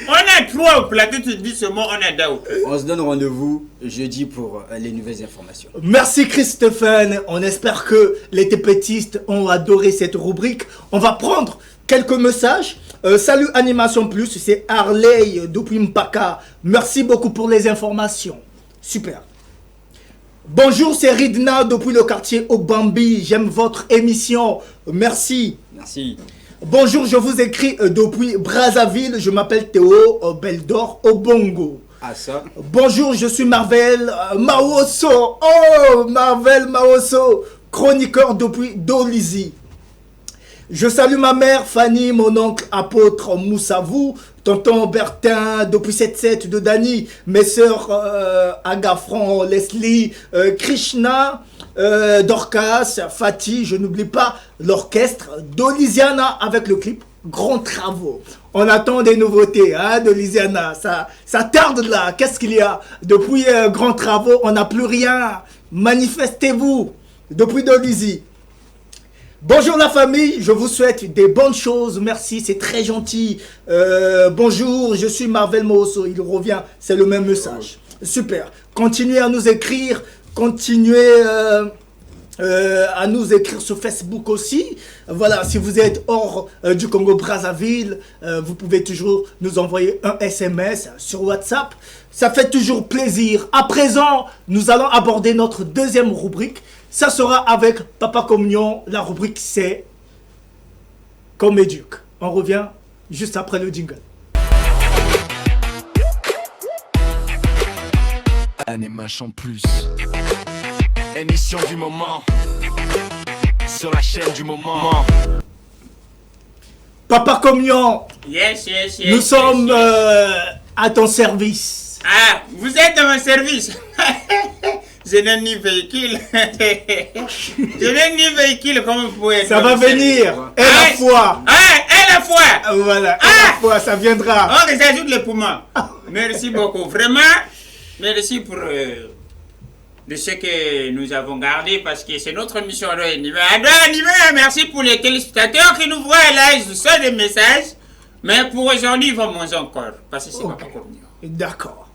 Speaker 5: On a 3 au plateau, tu dis ce mot, on a Dao.
Speaker 4: On se donne rendez-vous jeudi pour les nouvelles informations.
Speaker 3: Merci Christophe. On espère que les tépétistes ont adoré cette rubrique. On va prendre quelques messages. Salut Animation Plus, c'est Harley depuis Mpaka. Merci beaucoup pour les informations. Super. Bonjour, c'est Ridna depuis le quartier Obambi. J'aime votre émission. Merci.
Speaker 4: Merci.
Speaker 3: Bonjour, je vous écris depuis Brazzaville. Je m'appelle Théo Beldor Obongo.
Speaker 4: Ah ça.
Speaker 3: Bonjour, je suis Marvel Maoso. Oh, Marvel Maoso, chroniqueur depuis Dolizy. Je salue ma mère Fanny, mon oncle apôtre Moussavou, tonton Bertin depuis 7-7 de Dani, mes sœurs Agafran, Leslie, Krishna, Dorcas, Fatih, je n'oublie pas l'orchestre d'Olisiana avec le clip Grands Travaux. On attend des nouveautés hein, d'Olisiana, ça tarde là, qu'est-ce qu'il y a? Depuis Grands Travaux, on n'a plus rien, manifestez-vous depuis Dolizy. Bonjour la famille, je vous souhaite des bonnes choses, merci, c'est très gentil. Bonjour, je suis Marvel Mosso, il revient, c'est le même message. Super, continuez à nous écrire, continuez à nous écrire sur Facebook aussi. Voilà, si vous êtes hors du Congo-Brazzaville, vous pouvez toujours nous envoyer un SMS sur WhatsApp. Ça fait toujours plaisir. À présent, nous allons aborder notre deuxième rubrique. Ça sera avec Papa Communion. La rubrique c'est Comme éduque. On revient juste après le jingle.
Speaker 2: Animation Plus. Émission du moment. Sur la chaîne du moment.
Speaker 3: Papa Communion.
Speaker 5: Yes.
Speaker 3: Nous sommes à ton service.
Speaker 5: Ah, vous êtes dans mon service. Je n'ai ni véhicule. Je n'ai ni véhicule, comment vous pouvez...
Speaker 3: Ça va venir. Et la foi.
Speaker 5: Et la foi.
Speaker 3: Voilà, et la foi, ça viendra.
Speaker 5: On les ajoute les poumons. Merci beaucoup. Vraiment, merci pour de ce que nous avons gardé parce que c'est notre mission à animer. Merci pour les téléspectateurs qui nous voient là, je reçois des messages. Mais pour aujourd'hui, ils vont manger encore. Parce que c'est pas comme nous.
Speaker 3: D'accord.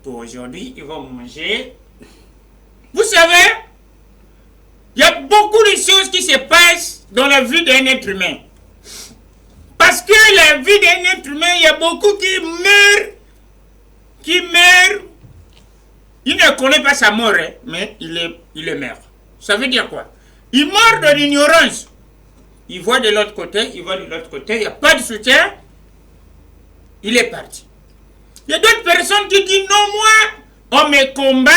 Speaker 5: Pour aujourd'hui, ils vont manger. Vous savez, il y a beaucoup de choses qui se passent dans la vie d'un être humain. Parce que la vie d'un être humain, il y a beaucoup qui meurent. Il ne connaît pas sa mort, hein, mais il est mort. Ça veut dire quoi? Il meurt de l'ignorance. Il voit de l'autre côté, il n'y a pas de soutien. Il est parti. Il y a d'autres personnes qui disent non, moi, on me combat.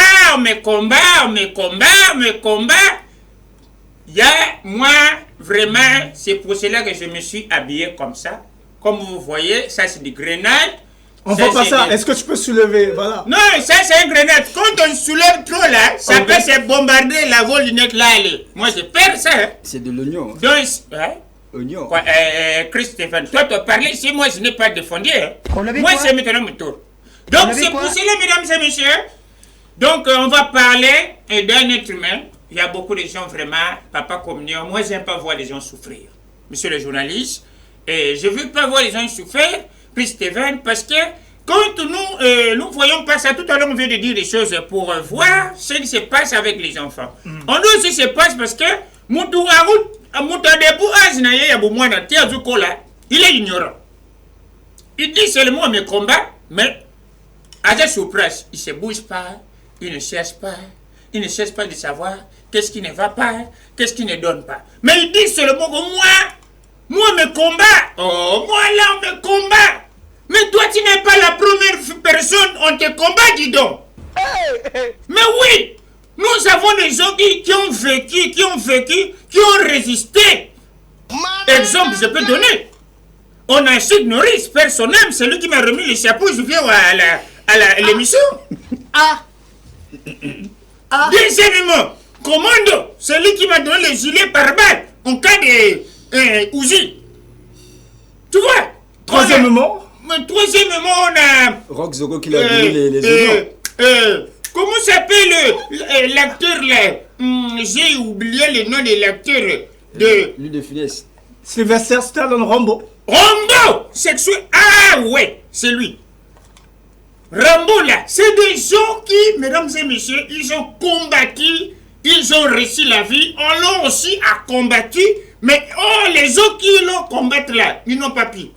Speaker 5: Il y a, moi, vraiment, c'est pour cela que je me suis habillé comme ça. Comme vous voyez, ça c'est des grenades.
Speaker 3: On voit pas ça. Est-ce que tu peux soulever? Voilà.
Speaker 5: Non, ça c'est une grenade. Quand on soulève trop là, ça peut se bombarder la lunette là. Moi j'ai peur ça. Hein.
Speaker 4: C'est de l'oignon.
Speaker 5: Donc, hein?
Speaker 4: Oignon.
Speaker 5: Quoi, Christophe, toi tu as parlé ici, moi je n'ai pas défendu. Hein. Moi c'est maintenant mon tour. Donc c'est pour cela, mesdames et messieurs. Donc on va parler d'un être humain. Il y a beaucoup de gens vraiment, Papa Communion. Moi j'aime pas voir les gens souffrir. monsieur le journaliste, et je ne veux pas voir les gens souffrir, puis Steven, parce que quand nous voyons pas ça, tout à l'heure on vient de dire des choses pour voir ce qui se passe avec les enfants. On doit aussi se passe parce que il est ignorant. Il dit seulement mes combats, mais à la surprise, il ne se bouge pas, il ne cherche pas de savoir qu'est-ce qui ne va pas, qu'est-ce qui ne donne pas. Mais il dit seulement que moi mes combats, oh moi là on me combat. Mais toi tu n'es pas la première personne, on te combat, dis donc. Mais oui, nous avons des gens qui ont vécu, qui ont résisté. Exemple, je peux donner. On a Chic Norris, personnel, c'est lui qui m'a remis le chapeau, je viens à l'émission. Deuxièmement, Commando, c'est lui qui m'a donné le gilet pare-balles en cas de Uzi. Tu vois?
Speaker 3: Troisièmement,
Speaker 5: on a...
Speaker 4: Rock Zoro qui l'a donné les
Speaker 5: comment s'appelle l'acteur là? J'ai oublié le nom de l'acteur de...
Speaker 4: Lui de Funès.
Speaker 3: Sylvester Stallone Rambo.
Speaker 5: Rambo sexuel. Ah ouais, c'est lui. Rambo là, c'est des gens qui, mesdames et messieurs, ils ont combattu, ils ont réussi la vie, on l'a aussi combattu, mais les autres qui l'ont combattu là, ils n'ont pas pu.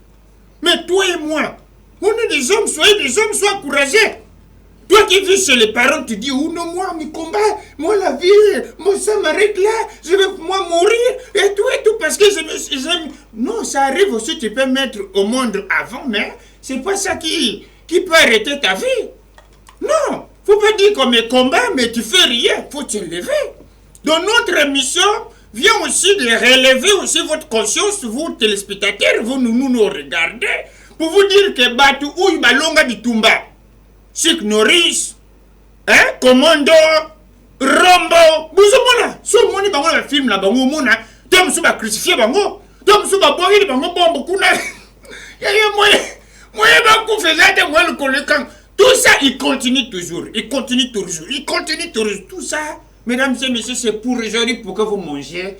Speaker 5: Mais toi et moi, on est des hommes, soyez des hommes, sois courageux. Toi qui vis chez les parents, tu dis, oh non, moi, mes combats, moi, la vie, moi, ça m'arrête là, je vais, moi, mourir, et tout, parce que j'aime. Non, ça arrive aussi, tu peux mettre au monde avant, mais c'est pas ça qui peut arrêter ta vie. Non, faut pas dire qu'on me combat, mais tu fais rien, faut te lever. Donc, notre mission vient aussi de relever aussi votre conscience, vous, téléspectateurs, vous nous regardez, pour vous dire que Batu ou Balonga Bitumba. Chic Norris, Commando, Rambo, Bouzomona, so moni bango na film na bango mona, tom so ba crucifié bango, tom so ba boyi bango bombo kuna. Ya moi ba ku faisate moi le collectant. Tout ça il continue toujours, tout ça. Mesdames et messieurs, c'est pour aujourd'hui pour que vous mangez.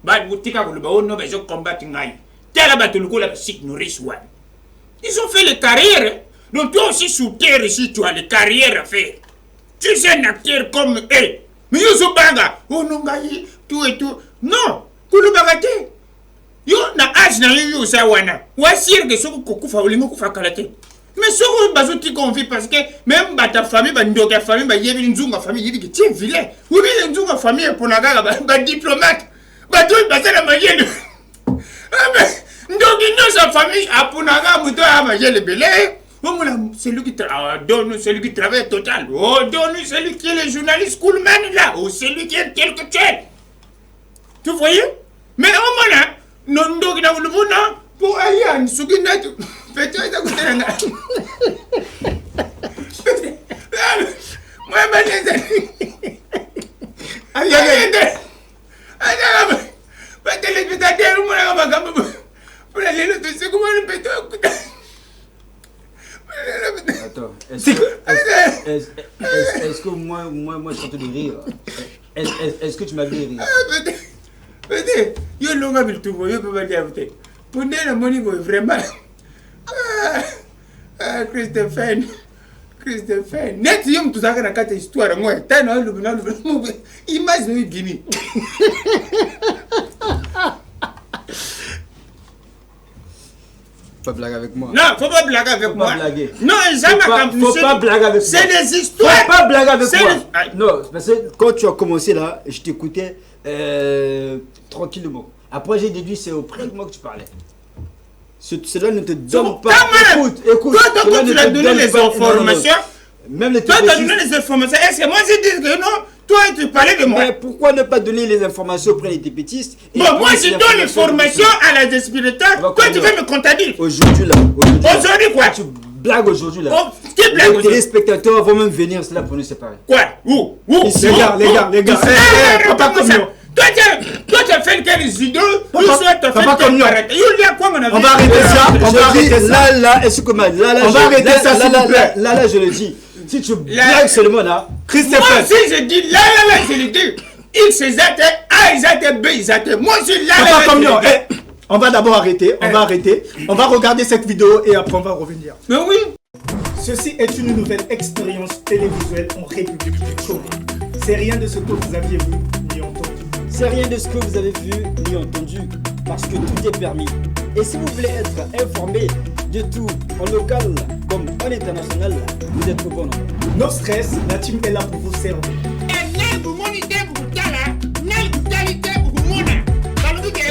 Speaker 5: Ba boutika ko le ba ono ba je combattre ngai. Tela ba tuluko la Chic Norris one. Ils ont fait les carrières. Donc toi aussi sous terre ici, tu as les carrières à faire. Tu es un acteur comme eux. Mais yo banga, oh non gaï, tout et tout. Non, kulu bagate. Yo na âge na yo sa wana. Wa sir de soko kokufa olingo kufa kalate. Mais soko bazuti konvi parce que même ta famille ba ndoka famille ba yebi nzunga famille yebi que tu es vilain. Ou bien nzunga famille pour na ba diplomate. Ba toi ba ça la magele. Ah mais ndoki no sa famille apunaga muto a magele belé. Celui qui travaille total. Oh, donne celui qui est le journaliste Coolman là. Ou celui qui est quelque chose. Tu voyez? Mais au moment non, pour aller à Nsugina, peut-être à côté de moi,
Speaker 4: Attends, est-ce que moi je suis en train de rire? Est-ce que tu m'as vu rire?
Speaker 5: Peut-être, yo longa bil tu yo peut pas dire pour la money vraiment. Christophe, net yom tu zaka na kata histoire moi. Ta na lu imagine Guinée.
Speaker 4: Pas blaguer avec moi.
Speaker 5: Non, faut pas blaguer avec moi.
Speaker 4: Blaguer.
Speaker 5: Non,
Speaker 4: faut pas blaguer avec moi.
Speaker 5: C'est des histoires.
Speaker 4: Faut pas blaguer avec moi. Non, parce que quand tu as commencé là, je t'écoutais tranquillement. Après j'ai déduit c'est auprès de moi que tu parlais. Cela ne te donne pas. Écoute.
Speaker 5: Toi, tu as donné les informations.
Speaker 4: Même les
Speaker 5: toi, tu as donné les informations. Est-ce que moi j'ai dit que non? Toi, tu parlais de moi.
Speaker 4: Mais pourquoi ne pas donner les informations auprès des dépitistes?
Speaker 5: Bon, moi je donne l'information à la despirita. Toi, tu veux me contredire?
Speaker 4: Aujourd'hui là.
Speaker 5: Aujourd'hui quoi?
Speaker 4: Tu blagues aujourd'hui là.
Speaker 5: Oh, qui blague aujourd'hui?
Speaker 4: Les spectateurs vont même venir cela pour nous séparer.
Speaker 5: Quoi? Où?
Speaker 3: Les gars. Papa Commion.
Speaker 5: Toi, tu as fait quelles idées?
Speaker 3: On va arrêter ça.
Speaker 4: Là, est-ce que
Speaker 3: on va arrêter ça, s'il vous plaît.
Speaker 4: Là, je le dis. Si tu blagues seulement là.
Speaker 5: Christophe. Moi aussi, je dis là, je le dis. X, ils étaient A, ils étaient B, ils étaient. Moi, je suis là.
Speaker 3: Papa Commion. On va d'abord arrêter, on va arrêter. On va regarder cette vidéo et après on va revenir.
Speaker 5: Mais oui.
Speaker 3: Ceci est une nouvelle expérience télévisuelle en République du Congo. C'est rien de ce que vous aviez vu ni entendu.
Speaker 4: C'est rien de ce que vous avez vu ni entendu, parce que tout est permis. Et si vous voulez être informé de tout, en local comme en international, vous êtes au bon endroit.
Speaker 3: No stress, la team est là pour vous servir.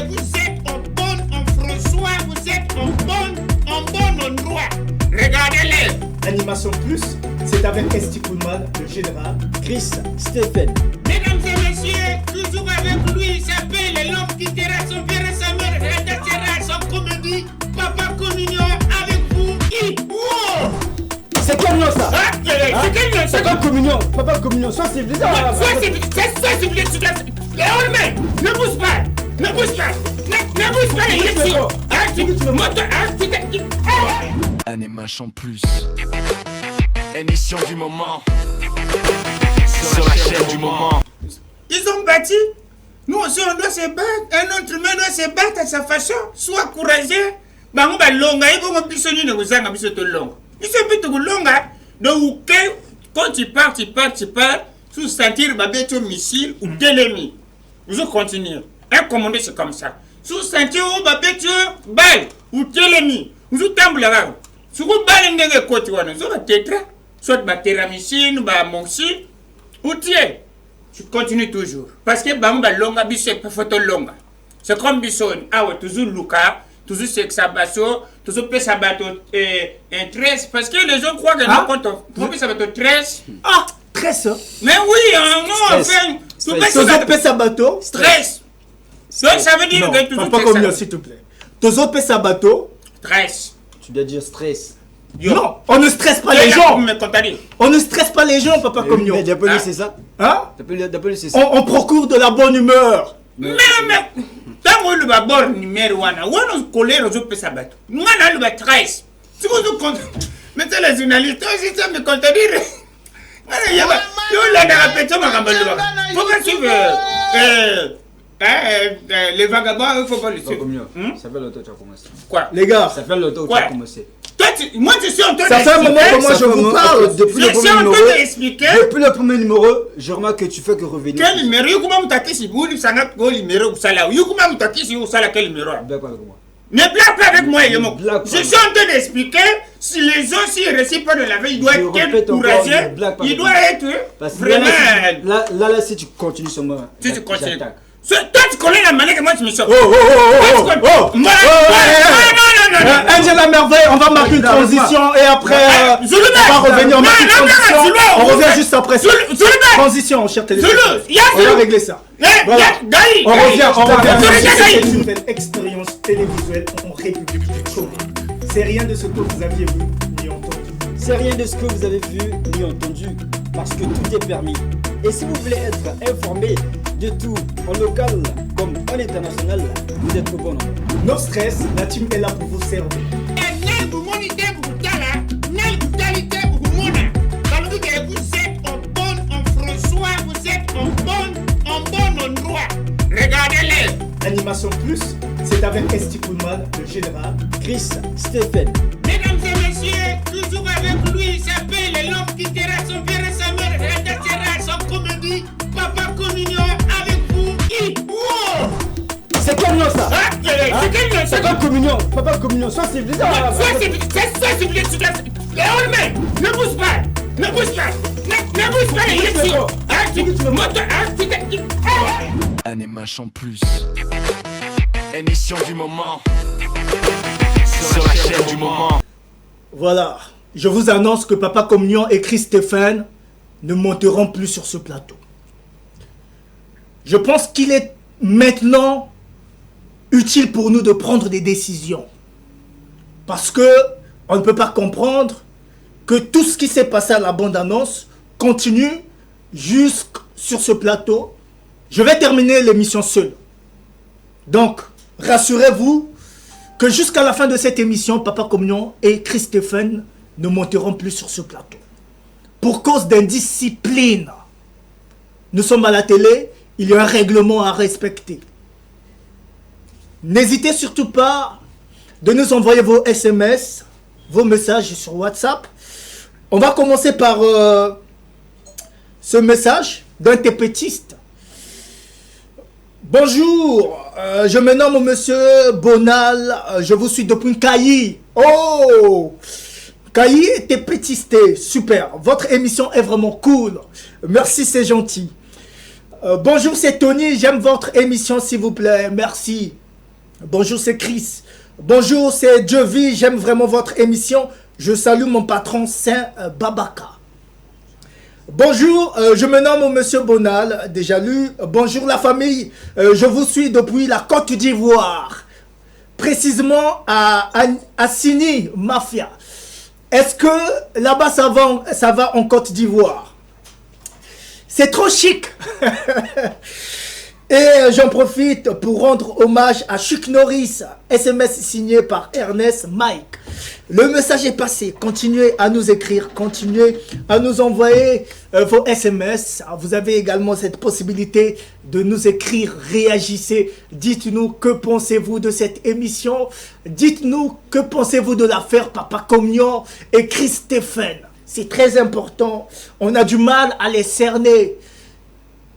Speaker 5: Vous êtes en François, vous êtes en bon endroit. Regardez-les.
Speaker 3: Animation Plus, c'est avec Esti Kuhlman, le général.
Speaker 4: Chris Stephen.
Speaker 5: Mesdames et messieurs, toujours avec lui, il s'appelle l'homme qui terra son père et sa mère, réalisera son comédie, Papa Communion, avec vous, wow.
Speaker 4: C'est quel nom ça?
Speaker 5: C'est quel nom ça?
Speaker 4: Papa Communion, Papa Communion, soit civilisé.
Speaker 5: Soit civilisé, Léormé, ne bouge pas, ne bouge pas, ne bouge pas les élections.
Speaker 2: Animation Plus, émission du moment, sur la chaîne du moment.
Speaker 5: Ils ont bâti, nous aussi on doit se battre, un autre humain doit se battre à sa façon, soit courageux. Bango ba longa, ils vont bisoni ne vous en biso to longa. Ils sont plutôt longa, donc quand tu pars, sous sentir babé au missile ou de l'ennemi. Vous continuez. Un commandé c'est comme ça. Sous sentir au babé balle ou de l'ennemi. Vous tambour là. Sous balle n'engage côté wana. Vous va tétra, soit ba téramicine, ba moxine, ou tiens. Tu continues toujours. Parce que bango ba longa biso pas photo longa. C'est comme bison. Ah ouais, toujours Luca. Toujours c'est ça bateau, toujours peut ça bateau un 13 parce que les gens croient que non quand on peut ça bateau 13.
Speaker 3: Ah, 13.
Speaker 5: Mais oui, non, enfin,
Speaker 3: toujours peut ça bateau.
Speaker 5: Stress. Donc ça veut dire que toujours
Speaker 3: pas comme s'il te plaît. Toujours peut ça bateau.
Speaker 5: 13.
Speaker 4: Tu dois dire stress.
Speaker 3: Non, on ne stresse pas les gens. On ne stresse pas les gens, Papa Communion.
Speaker 4: Mais d'après c'est ça.
Speaker 3: Hein?
Speaker 4: D'après c'est ça.
Speaker 3: On procure de la bonne humeur.
Speaker 5: Mais tant que le bord numéro 1, on colère aux autres sabato. Moi, on a le 13. Si vous comptez, mettez les journalistes, aussi ça me contredire. Il y a la répétition, ma campagne. Pourquoi suivre les vagabonds, il ne faut pas les suivre.
Speaker 4: Ça fait longtemps que tu as commencé.
Speaker 5: Quoi?
Speaker 3: Les gars,
Speaker 5: ça fait longtemps que tu as commencé. Moi, je suis en train
Speaker 3: ça fait un moment que moi je vous parle.
Speaker 4: Depuis le premier numéro, je remarque que tu fais que revenir.
Speaker 5: Quel numéro? Comment vous t'attendez si vous ne savez pas quel numéro vous allez? Comment vous t'attendez si vous savez quel numéro? Ne blague pas avec moi, Yemo. Je suis en train d'expliquer si les gens s'y réussissent pas de la veille, il doit être courageux. Il doit être vraiment.
Speaker 4: Là, si tu continues sur moi.
Speaker 5: Si tu continues. Toi, tu connais la manière que moi je me sors.
Speaker 3: Angela Merveille, on va marquer une transition et après on va revenir. On marque une transition. On revient juste après ça. Transition, cher téléspectateur. On va régler ça. Voilà. On revient. C'est une nouvelle expérience télévisuelle en République du Congo. C'est rien de ce que vous aviez vu ni entendu.
Speaker 4: C'est rien de ce que vous avez vu ni entendu, parce que tout est permis. Et si vous voulez être informé de tout, en local comme en international, vous êtes au bon endroit.
Speaker 3: No stress, la team est là pour vous servir.
Speaker 5: Vous êtes en François, vous êtes en bon endroit. Regardez-les.
Speaker 3: Animation Plus, c'est avec Esti Kuhlman, le général.
Speaker 4: Chris Stephen.
Speaker 5: Mesdames et messieurs, toujours avec lui, il s'appelle l'homme qui terra son père et sa mère, réalisera son comédie, Papa Communion, avec vous, wow.
Speaker 4: C'est quel nom ça?
Speaker 5: C'est quel nom ça?
Speaker 4: Papa Communion, Papa Communion, soit civilisé.
Speaker 5: Soit civilisé, Léormé, ne bouge pas, ne bouge pas, ne bouge pas les élections.
Speaker 2: Animation Plus, émission du moment, sur la chaîne du moment.
Speaker 3: Voilà, je vous annonce que Papa Communion et Chris Stephen ne monteront plus sur ce plateau. Je pense qu'il est maintenant utile pour nous de prendre des décisions. Parce que on ne peut pas comprendre que tout ce qui s'est passé à la bande-annonce continue jusque sur ce plateau. Je vais terminer l'émission seul. Donc, rassurez-vous que jusqu'à la fin de cette émission, Papa Communion et Chris Stephen ne monteront plus sur ce plateau. Pour cause d'indiscipline. Nous sommes à la télé, il y a un règlement à respecter. N'hésitez surtout pas de nous envoyer vos SMS, vos messages sur WhatsApp. On va commencer par ce message d'un TPTiste. Bonjour, je me nomme Monsieur Bonal, je vous suis depuis Kayi. Oh, Kayi est TPTisté, super. Votre émission est vraiment cool. Merci, c'est gentil. Bonjour, c'est Tony, j'aime votre émission s'il vous plaît, merci. Bonjour, c'est Chris. Bonjour, c'est Jovi, j'aime vraiment votre émission. Je salue mon patron Saint Babaka. Bonjour, je me nomme Monsieur Bonal, déjà lu. Bonjour la famille, je vous suis depuis la Côte d'Ivoire, précisément à Sini, Mafia. Est-ce que là-bas ça va en Côte d'Ivoire? C'est trop chic. Et j'en profite pour rendre hommage à Chuck Norris, SMS signé par Ernest Mike. Le message est passé, continuez à nous écrire, continuez à nous envoyer vos SMS. Vous avez également cette possibilité de nous écrire, réagissez, dites-nous que pensez-vous de cette émission, dites-nous que pensez-vous de l'affaire Papa Communion et Chris Stephen. C'est très important, on a du mal à les cerner.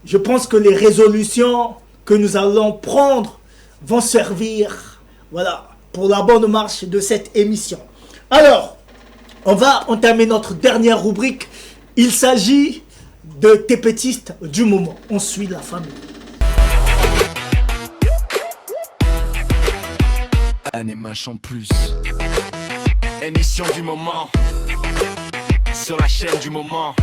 Speaker 3: Je pense que les résolutions que nous allons prendre vont servir, voilà, pour la bonne marche de cette émission. Alors, on va entamer notre dernière rubrique. Il s'agit de TPTistes du moment. On suit la famille.
Speaker 2: Animation plus. Émission du moment. Sur la chaîne du moment.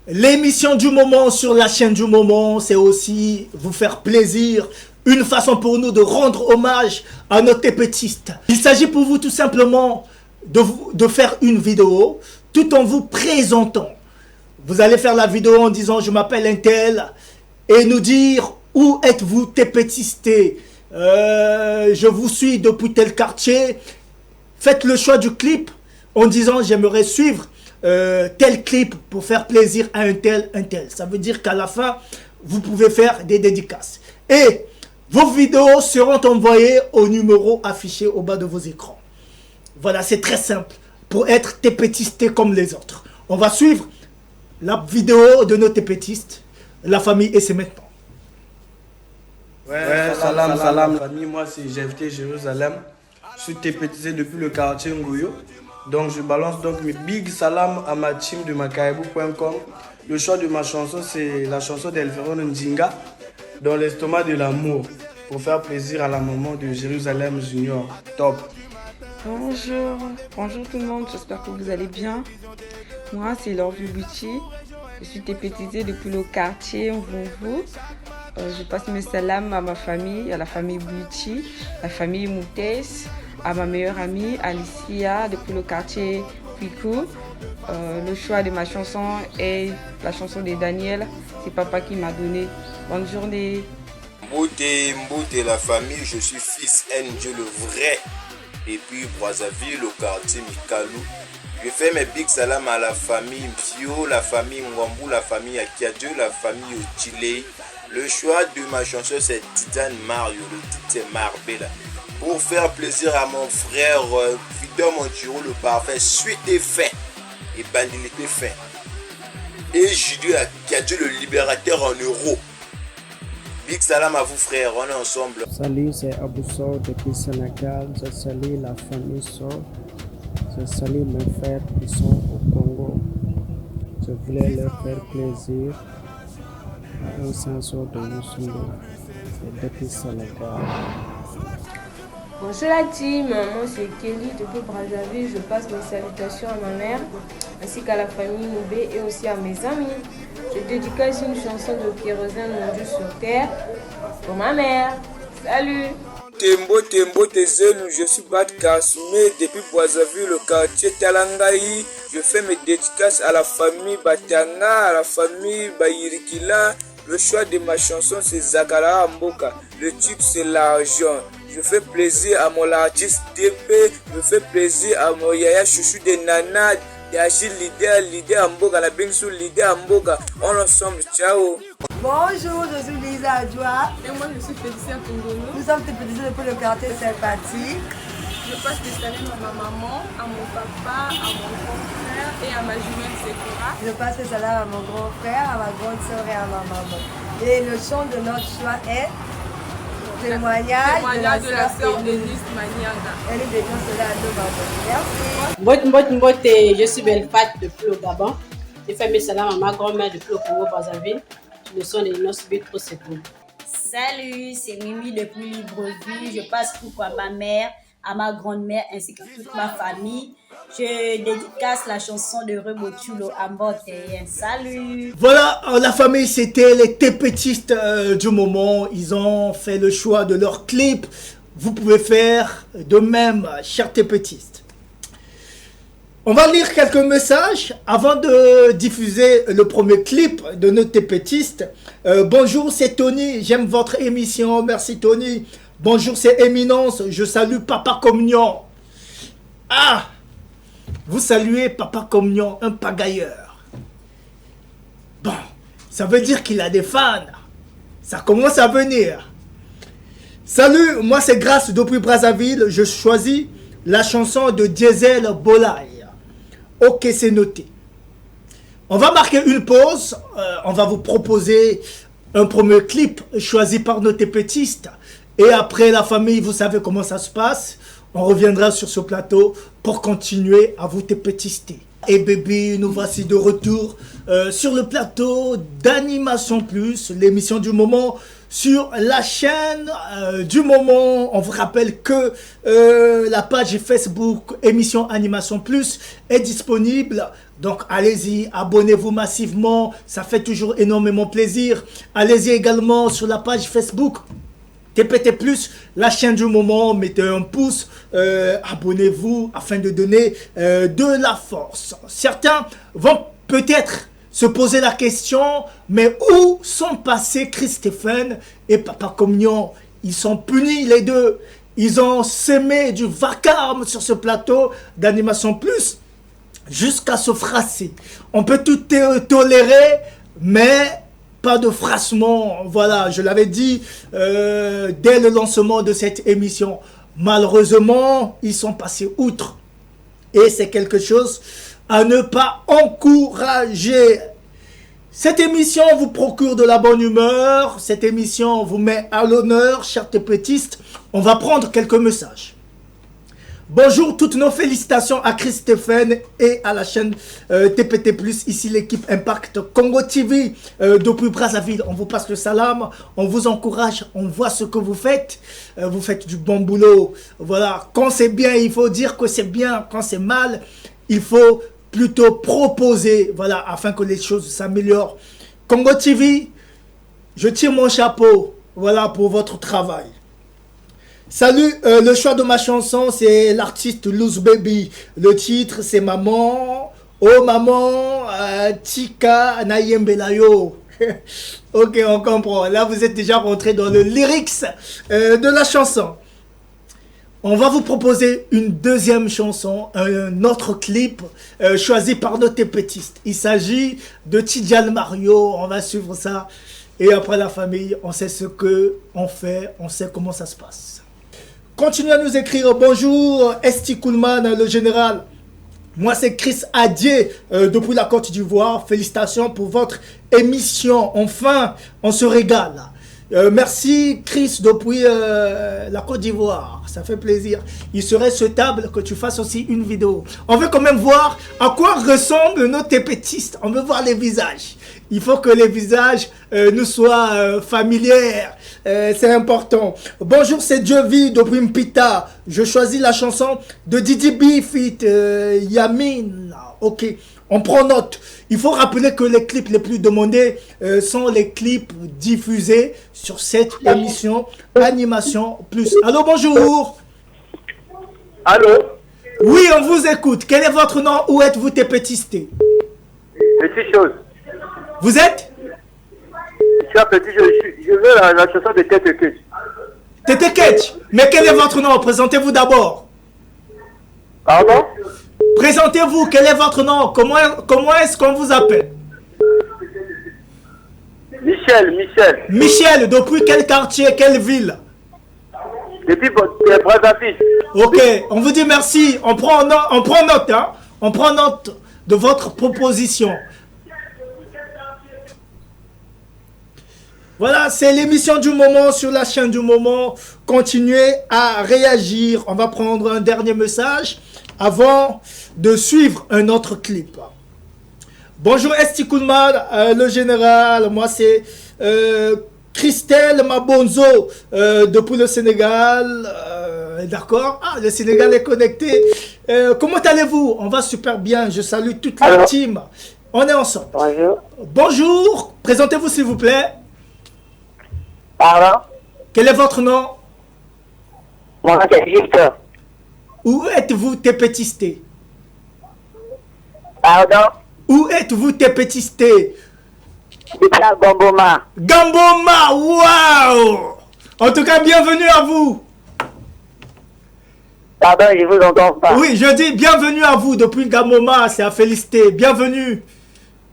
Speaker 3: L'émission du moment sur la chaîne du moment, c'est aussi vous faire plaisir. Une façon pour nous de rendre hommage à nos TPTistes. Il s'agit pour vous tout simplement de faire une vidéo tout en vous présentant. Vous allez faire la vidéo en disant je m'appelle Intel et nous dire où êtes-vous TPTisté. Je vous suis depuis tel quartier. Faites le choix du clip en disant j'aimerais suivre tel clip pour faire plaisir à un tel. Ça veut dire qu'à la fin, vous pouvez faire des dédicaces. Et vos vidéos seront envoyées au numéro affiché au bas de vos écrans. Voilà, c'est très simple pour être TPTisté comme les autres. On va suivre la vidéo de nos TPTistes, la famille, et c'est maintenant.
Speaker 12: Ouais, salam, famille. Moi, c'est GFT Jérusalem. Je suis TPTisé depuis le quartier Ngoyo. Donc, je balance donc mes big salam à ma team de Makaibou.com. Le choix de ma chanson, c'est la chanson d'Elferon Ndinga, Dans l'estomac de l'amour, pour faire plaisir à la maman de Jérusalem Junior. Top.
Speaker 13: Bonjour tout le monde, j'espère que vous allez bien. Moi, c'est Laure Bucci. Je suis TPTisée depuis le quartier Mvumvu. Je passe mes salams à ma famille, à la famille Bucci, la famille Moutès, à ma meilleure amie Alicia depuis le quartier Pikou. Le choix de ma chanson est la chanson de Daniel. C'est papa qui m'a donné. Bonne journée.
Speaker 14: Mboute la famille, je suis fils Dieu le vrai. Et puis Brazzaville, le quartier Mikalou. Je fais mes big salam à la famille Mpio, la famille Mwambou, la famille Akiadjo, la famille Ochile. Le choix de ma chanson c'est Titan Mario, le titre c'est Marbella. Pour faire plaisir à mon frère Vidor Montiro, le parfait, suite et fin. Et bandilité fin. Et Judy Akiadjo, le libérateur en euros. Big salam à vous frères, on est ensemble.
Speaker 15: Salut, c'est Abousso depuis Sénégal. Je salue la famille So. Je salue mes frères qui sont au Congo. Je voulais leur faire plaisir. Un sensor de Musundo. C'est depuis Sénégal.
Speaker 16: Bonjour la team, moi c'est Kelly depuis Brazzaville. Je passe mes salutations à ma mère ainsi qu'à la famille Noubé et aussi à mes amis. Je dédicace une chanson de Kérosène, mon Dieu sur terre, pour ma mère. Salut!
Speaker 17: Tembo Tezelu, je suis Bat Kasumé depuis Brazzaville, le quartier Talangaï. Je fais mes dédicaces à la famille Batanga, à la famille Bayirikila. Le choix de ma chanson c'est Zakara Mboka. Le titre c'est L'argent. Je fais plaisir à mon artiste DP. Je fais plaisir à mon Yaya Chouchou de Nana. Yachi leader Mboka, la Bingsu leader Mboka. On ensemble, ciao.
Speaker 18: Bonjour, je suis Lisa Adjoa.
Speaker 10: Et moi, je suis Félicia Kongono.
Speaker 18: Nous sommes tes petits depuis le quartier sympathique.
Speaker 10: Je passe des saluts à ma maman, à mon papa, à mon grand frère et à ma jumelle Sephora.
Speaker 18: Je passe des saluts à mon grand frère, à ma grande soeur et à ma maman. Et le chant de notre choix est témoignage de la sœur Denise Manianga. Elle est dédiée cela à nos mamans. Merci.
Speaker 19: Je suis Belfat depuis le Gabon. Je fais mes salam à ma grand-mère depuis le Congo-Brazzaville. Le son des noces bit au secours.
Speaker 20: Salut, c'est Mimi depuis Libreville. Je passe coucou à ma mère, à ma grand-mère ainsi que toute ma famille. Je dédicace la chanson de Rebotulo à Mbote. Salut.
Speaker 3: Voilà, la famille, c'était les tépétistes du moment. Ils ont fait le choix de leur clip. Vous pouvez faire de même, chers tépétistes. On va lire quelques messages avant de diffuser le premier clip de nos tépétistes. Bonjour, c'est Tony. J'aime votre émission. Merci, Tony. Bonjour, c'est Éminence. Je salue Papa Communion. Ah, vous saluez Papa Communion, un pagailleur. Bon, ça veut dire qu'il a des fans. Ça commence à venir. Salut, moi c'est Grâce depuis Brazzaville. Je choisis la chanson de Diesel Bolay. Ok, c'est noté. On va marquer une pause. On va vous proposer un premier clip choisi par nos tépétistes. Et après, la famille, vous savez comment ça se passe. On reviendra sur ce plateau pour continuer à vous tépétister. Et baby, nous voici de retour sur le plateau d'Animation Plus, l'émission du moment sur la chaîne du moment. On vous rappelle que la page Facebook émission Animation Plus est disponible. Donc allez-y, abonnez-vous massivement, ça fait toujours énormément plaisir. Allez-y également sur la page Facebook TPT Plus, la chaîne du moment, mettez un pouce, abonnez-vous afin de donner de la force. Certains vont peut-être se poser la question, mais où sont passés Christophe et Papa Communion? Ils sont punis les deux. Ils ont semé du vacarme sur ce plateau d'Animation Plus jusqu'à se frasser. On peut tout tolérer, mais pas de frassement. Voilà, je l'avais dit dès le lancement de cette émission. Malheureusement, ils sont passés outre. Et c'est quelque chose à ne pas encourager. Cette émission vous procure de la bonne humeur. Cette émission vous met à l'honneur, chers tépétistes. On va prendre quelques messages. Bonjour, toutes nos félicitations à Christophe et à la chaîne TPT+. Ici l'équipe Impact Congo TV depuis Brazzaville. On vous passe le salam, on vous encourage, on voit ce que vous faites. Vous faites du bon boulot. Voilà, quand c'est bien, il faut dire que c'est bien. Quand c'est mal, il faut plutôt proposer, voilà, afin que les choses s'améliorent. Congo TV, je tire mon chapeau, voilà, pour votre travail. Salut, le choix de ma chanson, c'est l'artiste Loose Baby. Le titre, c'est Maman. Oh maman, Tika Nayembelayo. Ok, on comprend. Là, vous êtes déjà rentré dans le lyrics de la chanson. On va vous proposer une deuxième chanson, un autre clip choisi par nos tépétistes. Il s'agit de Tidjal Mario. On va suivre ça. Et après la famille, on sait ce qu'on fait, on sait comment ça se passe. Continuez à nous écrire. Bonjour, Esti Coolman, le général. Moi, c'est Chris Adier depuis la Côte d'Ivoire. Félicitations pour votre émission. Enfin, on se régale. Merci, Chris, depuis la Côte d'Ivoire. Ça fait plaisir. Il serait souhaitable que tu fasses aussi une vidéo. On veut quand même voir à quoi ressemblent nos tépétistes. On veut voir les visages. Il faut que les visages nous soient familiers. C'est important. Bonjour, c'est Dieuvie depuis Mpita. Je choisis la chanson de Didi B feat Yamin. Ok, on prend note. Il faut rappeler que les clips les plus demandés sont les clips diffusés sur cette émission Animation Plus. Allô, bonjour.
Speaker 21: Allô.
Speaker 3: Oui, on vous écoute. Quel est votre nom? Où êtes-vous tépétisté?
Speaker 21: Petit chose.
Speaker 3: Vous êtes?
Speaker 21: Je suis petit, je veux la chanson de Tete Ketch.
Speaker 3: Tete Ketch. Mais quel est votre nom? Présentez-vous d'abord.
Speaker 21: Pardon?
Speaker 3: Présentez-vous, quel est votre nom? Comment est-ce qu'on vous appelle?
Speaker 21: Michel. Michel.
Speaker 3: Michel, depuis quel quartier, quelle ville?
Speaker 21: Depuis Brazzaville.
Speaker 3: Ok, on vous dit merci. On prend note, hein. On prend note de votre proposition. Voilà, c'est l'émission du moment sur la chaîne du moment. Continuez à réagir. On va prendre un dernier message avant de suivre un autre clip. Bonjour Esti Koulman, le général. Moi c'est Christelle Mabonzo depuis le Sénégal. D'accord. Ah, le Sénégal est connecté. Comment allez-vous? On va super bien. Je salue toute la team. On est ensemble.
Speaker 21: Bonjour.
Speaker 3: Bonjour. Présentez-vous s'il vous plaît.
Speaker 21: Pardon?
Speaker 3: Quel est votre nom?
Speaker 21: Mon nom c'est Victor.
Speaker 3: Où êtes-vous tépetisté?
Speaker 21: Pardon?
Speaker 3: Où êtes-vous tépetisté?
Speaker 21: Gamboma.
Speaker 3: Gamboma, waouh! En tout cas, bienvenue à vous.
Speaker 21: Pardon, je vous entends pas.
Speaker 3: Oui, je dis bienvenue à vous depuis Gamboma, c'est à féliciter. Bienvenue.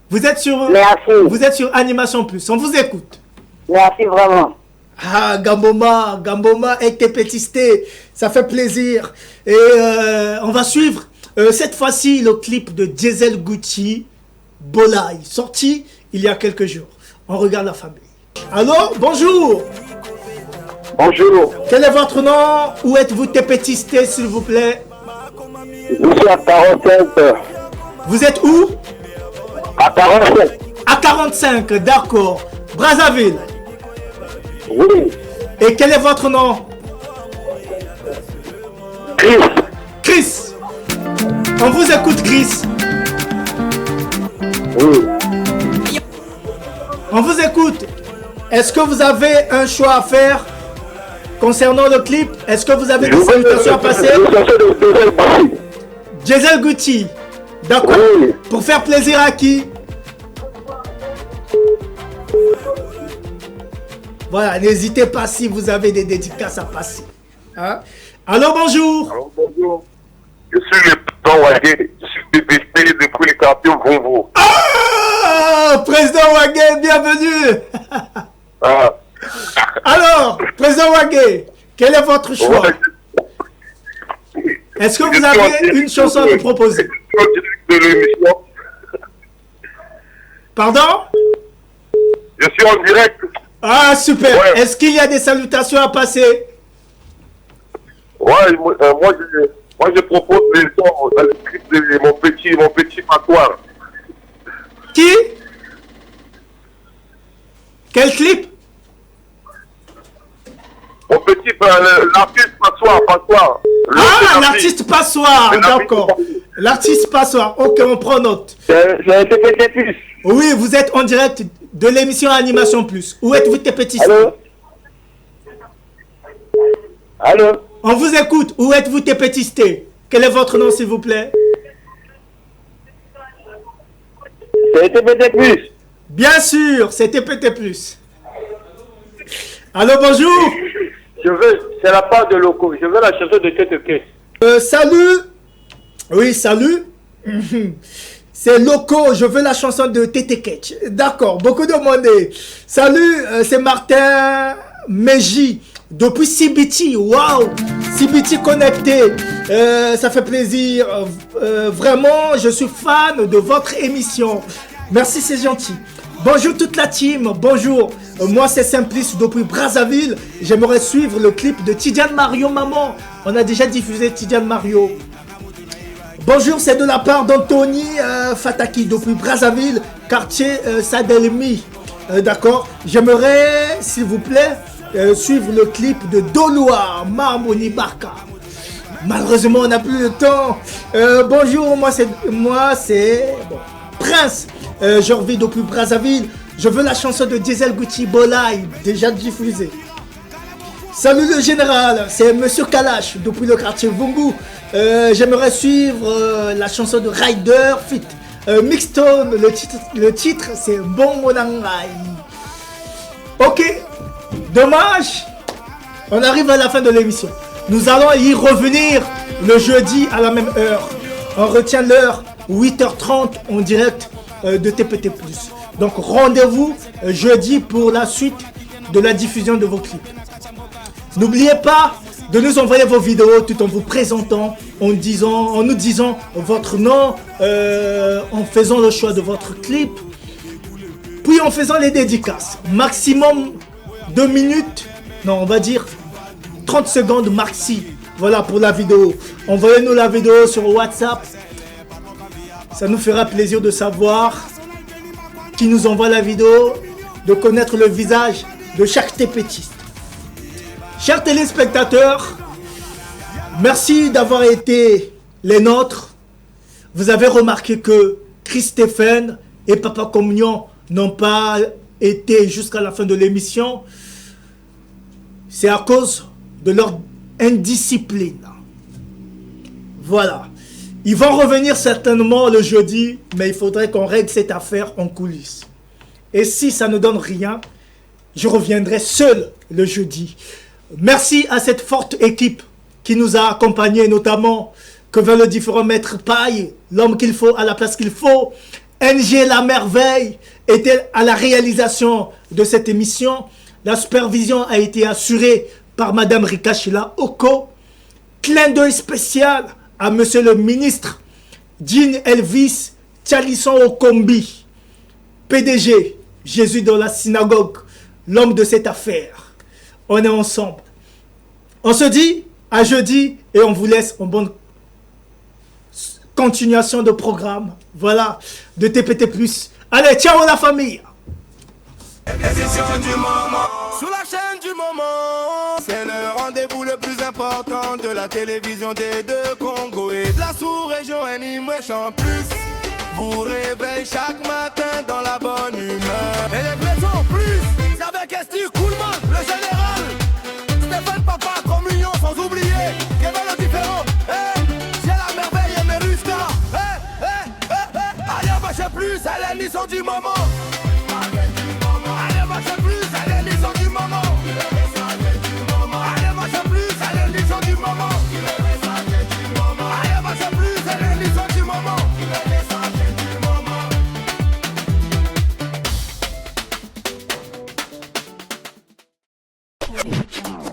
Speaker 3: Vous êtes sur Animation Plus, on vous écoute.
Speaker 21: Merci vraiment.
Speaker 3: Ah, Gamboma est tépetisté, ça fait plaisir. Et on va suivre cette fois-ci le clip de Diesel Gucci, Bolai, sorti il y a quelques jours. On regarde la famille. Allô, bonjour.
Speaker 21: Bonjour.
Speaker 3: Quel est votre nom? Où êtes-vous tépetisté, s'il vous plaît?
Speaker 21: Je suis à 45.
Speaker 3: Vous êtes où?
Speaker 21: À 45.
Speaker 3: À 45, d'accord. Brazzaville.
Speaker 21: Oui.
Speaker 3: Et quel est votre nom?
Speaker 21: Chris.
Speaker 3: Chris. On vous écoute, Chris.
Speaker 21: Oui.
Speaker 3: On vous écoute. Est-ce que vous avez un choix à faire concernant le clip? Est-ce que vous avez des salutations à passer? Diesel Gucci. D'accord.
Speaker 21: Oui.
Speaker 3: Pour faire plaisir à qui? Voilà, n'hésitez pas si vous avez des dédicaces à passer. Hein? Allô, bonjour.
Speaker 21: Allô, bonjour. Je suis le président Wagé. Je suis député depuis le quartier Vonvo.
Speaker 3: Ah, président Wagé, bienvenue.
Speaker 21: Ah.
Speaker 3: Alors, président Wagé, quel est votre choix? Est-ce que vous avez une chanson à nous proposer?
Speaker 21: De l'émission.
Speaker 3: Pardon?
Speaker 21: Je suis en direct.
Speaker 3: Ah, super.
Speaker 21: Ouais.
Speaker 3: Est-ce qu'il y a des salutations à passer?
Speaker 21: Ouais, moi je propose les sons dans le clip de mon petit patois.
Speaker 3: Qui? Quel clip?
Speaker 21: Mon petit, l'artiste Passoir.
Speaker 3: Ah, l'artiste Passoir, d'accord. L'artiste Passoir, ok, on prend note.
Speaker 21: C'est TPT Plus.
Speaker 3: Oui, vous êtes en direct de l'émission Animation Plus. Où êtes-vous tépetisté?
Speaker 21: Allô?
Speaker 3: On vous écoute. Où êtes-vous tépetisté? Quel est votre nom, s'il vous plaît?
Speaker 21: C'est TPT Plus.
Speaker 3: Bien sûr, c'est TPT Plus. Allô, bonjour.
Speaker 21: C'est la part de Loco. Je veux la chanson de Tete.
Speaker 3: Salut. Oui, salut. C'est Loco, je veux la chanson de Tete Ketch. D'accord, beaucoup demandé. Salut, c'est Martin Meji depuis CBT. Waouh, CBT connecté. Ça fait plaisir. Vraiment, je suis fan de votre émission. Merci, c'est gentil. Bonjour toute la team, bonjour. Moi c'est Simplice depuis Brazzaville. J'aimerais suivre le clip de Tidiane Mario Maman. On a déjà diffusé Tidiane Mario. Bonjour, c'est de la part d'Anthony Fataki depuis Brazzaville, quartier Sadelmi. D'accord. J'aimerais, s'il vous plaît, suivre le clip de Doloa Mamoni Baka. Malheureusement, on n'a plus le temps. Bonjour, moi c'est bon, Prince. Je revis depuis Brazzaville. Je veux la chanson de Diesel Gucci Bolai, déjà diffusée. Salut le général, c'est Monsieur Kalash depuis le quartier Vungu. J'aimerais suivre la chanson de Ryder Fit. Mixstone, le titre c'est Bon Monangai. Ok, dommage. On arrive à la fin de l'émission. Nous allons y revenir le jeudi à la même heure. On retient l'heure 8h30 en direct de TPT+. Donc rendez-vous jeudi pour la suite de la diffusion de vos clips. N'oubliez pas de nous envoyer vos vidéos tout en vous présentant, en nous disant votre nom, en faisant le choix de votre clip, puis en faisant les dédicaces. Maximum 2 minutes, non, on va dire 30 secondes maxi. Voilà pour la vidéo. Envoyez-nous la vidéo sur WhatsApp. Ça nous fera plaisir de savoir qui nous envoie la vidéo, de connaître le visage de chaque TPTiste. Chers téléspectateurs, merci d'avoir été les nôtres. Vous avez remarqué que Chris-Stéphane et Papa Communion n'ont pas été jusqu'à la fin de l'émission. C'est à cause de leur indiscipline. Voilà. Ils vont revenir certainement le jeudi, mais il faudrait qu'on règle cette affaire en coulisses. Et si ça ne donne rien, je reviendrai seul le jeudi. Merci à cette forte équipe qui nous a accompagnés, notamment que veut le différent maître Paille, l'homme qu'il faut à la place qu'il faut. NG La Merveille était à la réalisation de cette émission. La supervision a été assurée par Madame Rikashila Oko. Clin d'œil spécial à Monsieur le ministre Jean Elvis Tchalisson Okombi, PDG, Jésus dans la synagogue, l'homme de cette affaire. On est ensemble. On se dit à jeudi et on vous laisse en bonne continuation de programme. Voilà, de TPT+. Allez, ciao la famille.
Speaker 2: Sous la chaîne du moment, c'est le rendez-vous le plus important de la télévision des deux Congos et de la sous-région Animation Plus. Vous réveille chaque matin dans la bonne humeur. Et les blessons plus, c'est avec Esti Coolman, le général. Stéphane Papa, Communion, sans oublier Kevin le différent. J'ai la merveille et mes Rusta. Allez, on va chez plus, c'est l'émission du moment. Allez, marche plus, c'est l'émission du moment. Allez, marche plus, c'est l'émission du moment. Allez, marche plus, c'est l'émission du moment.
Speaker 6: Thank you.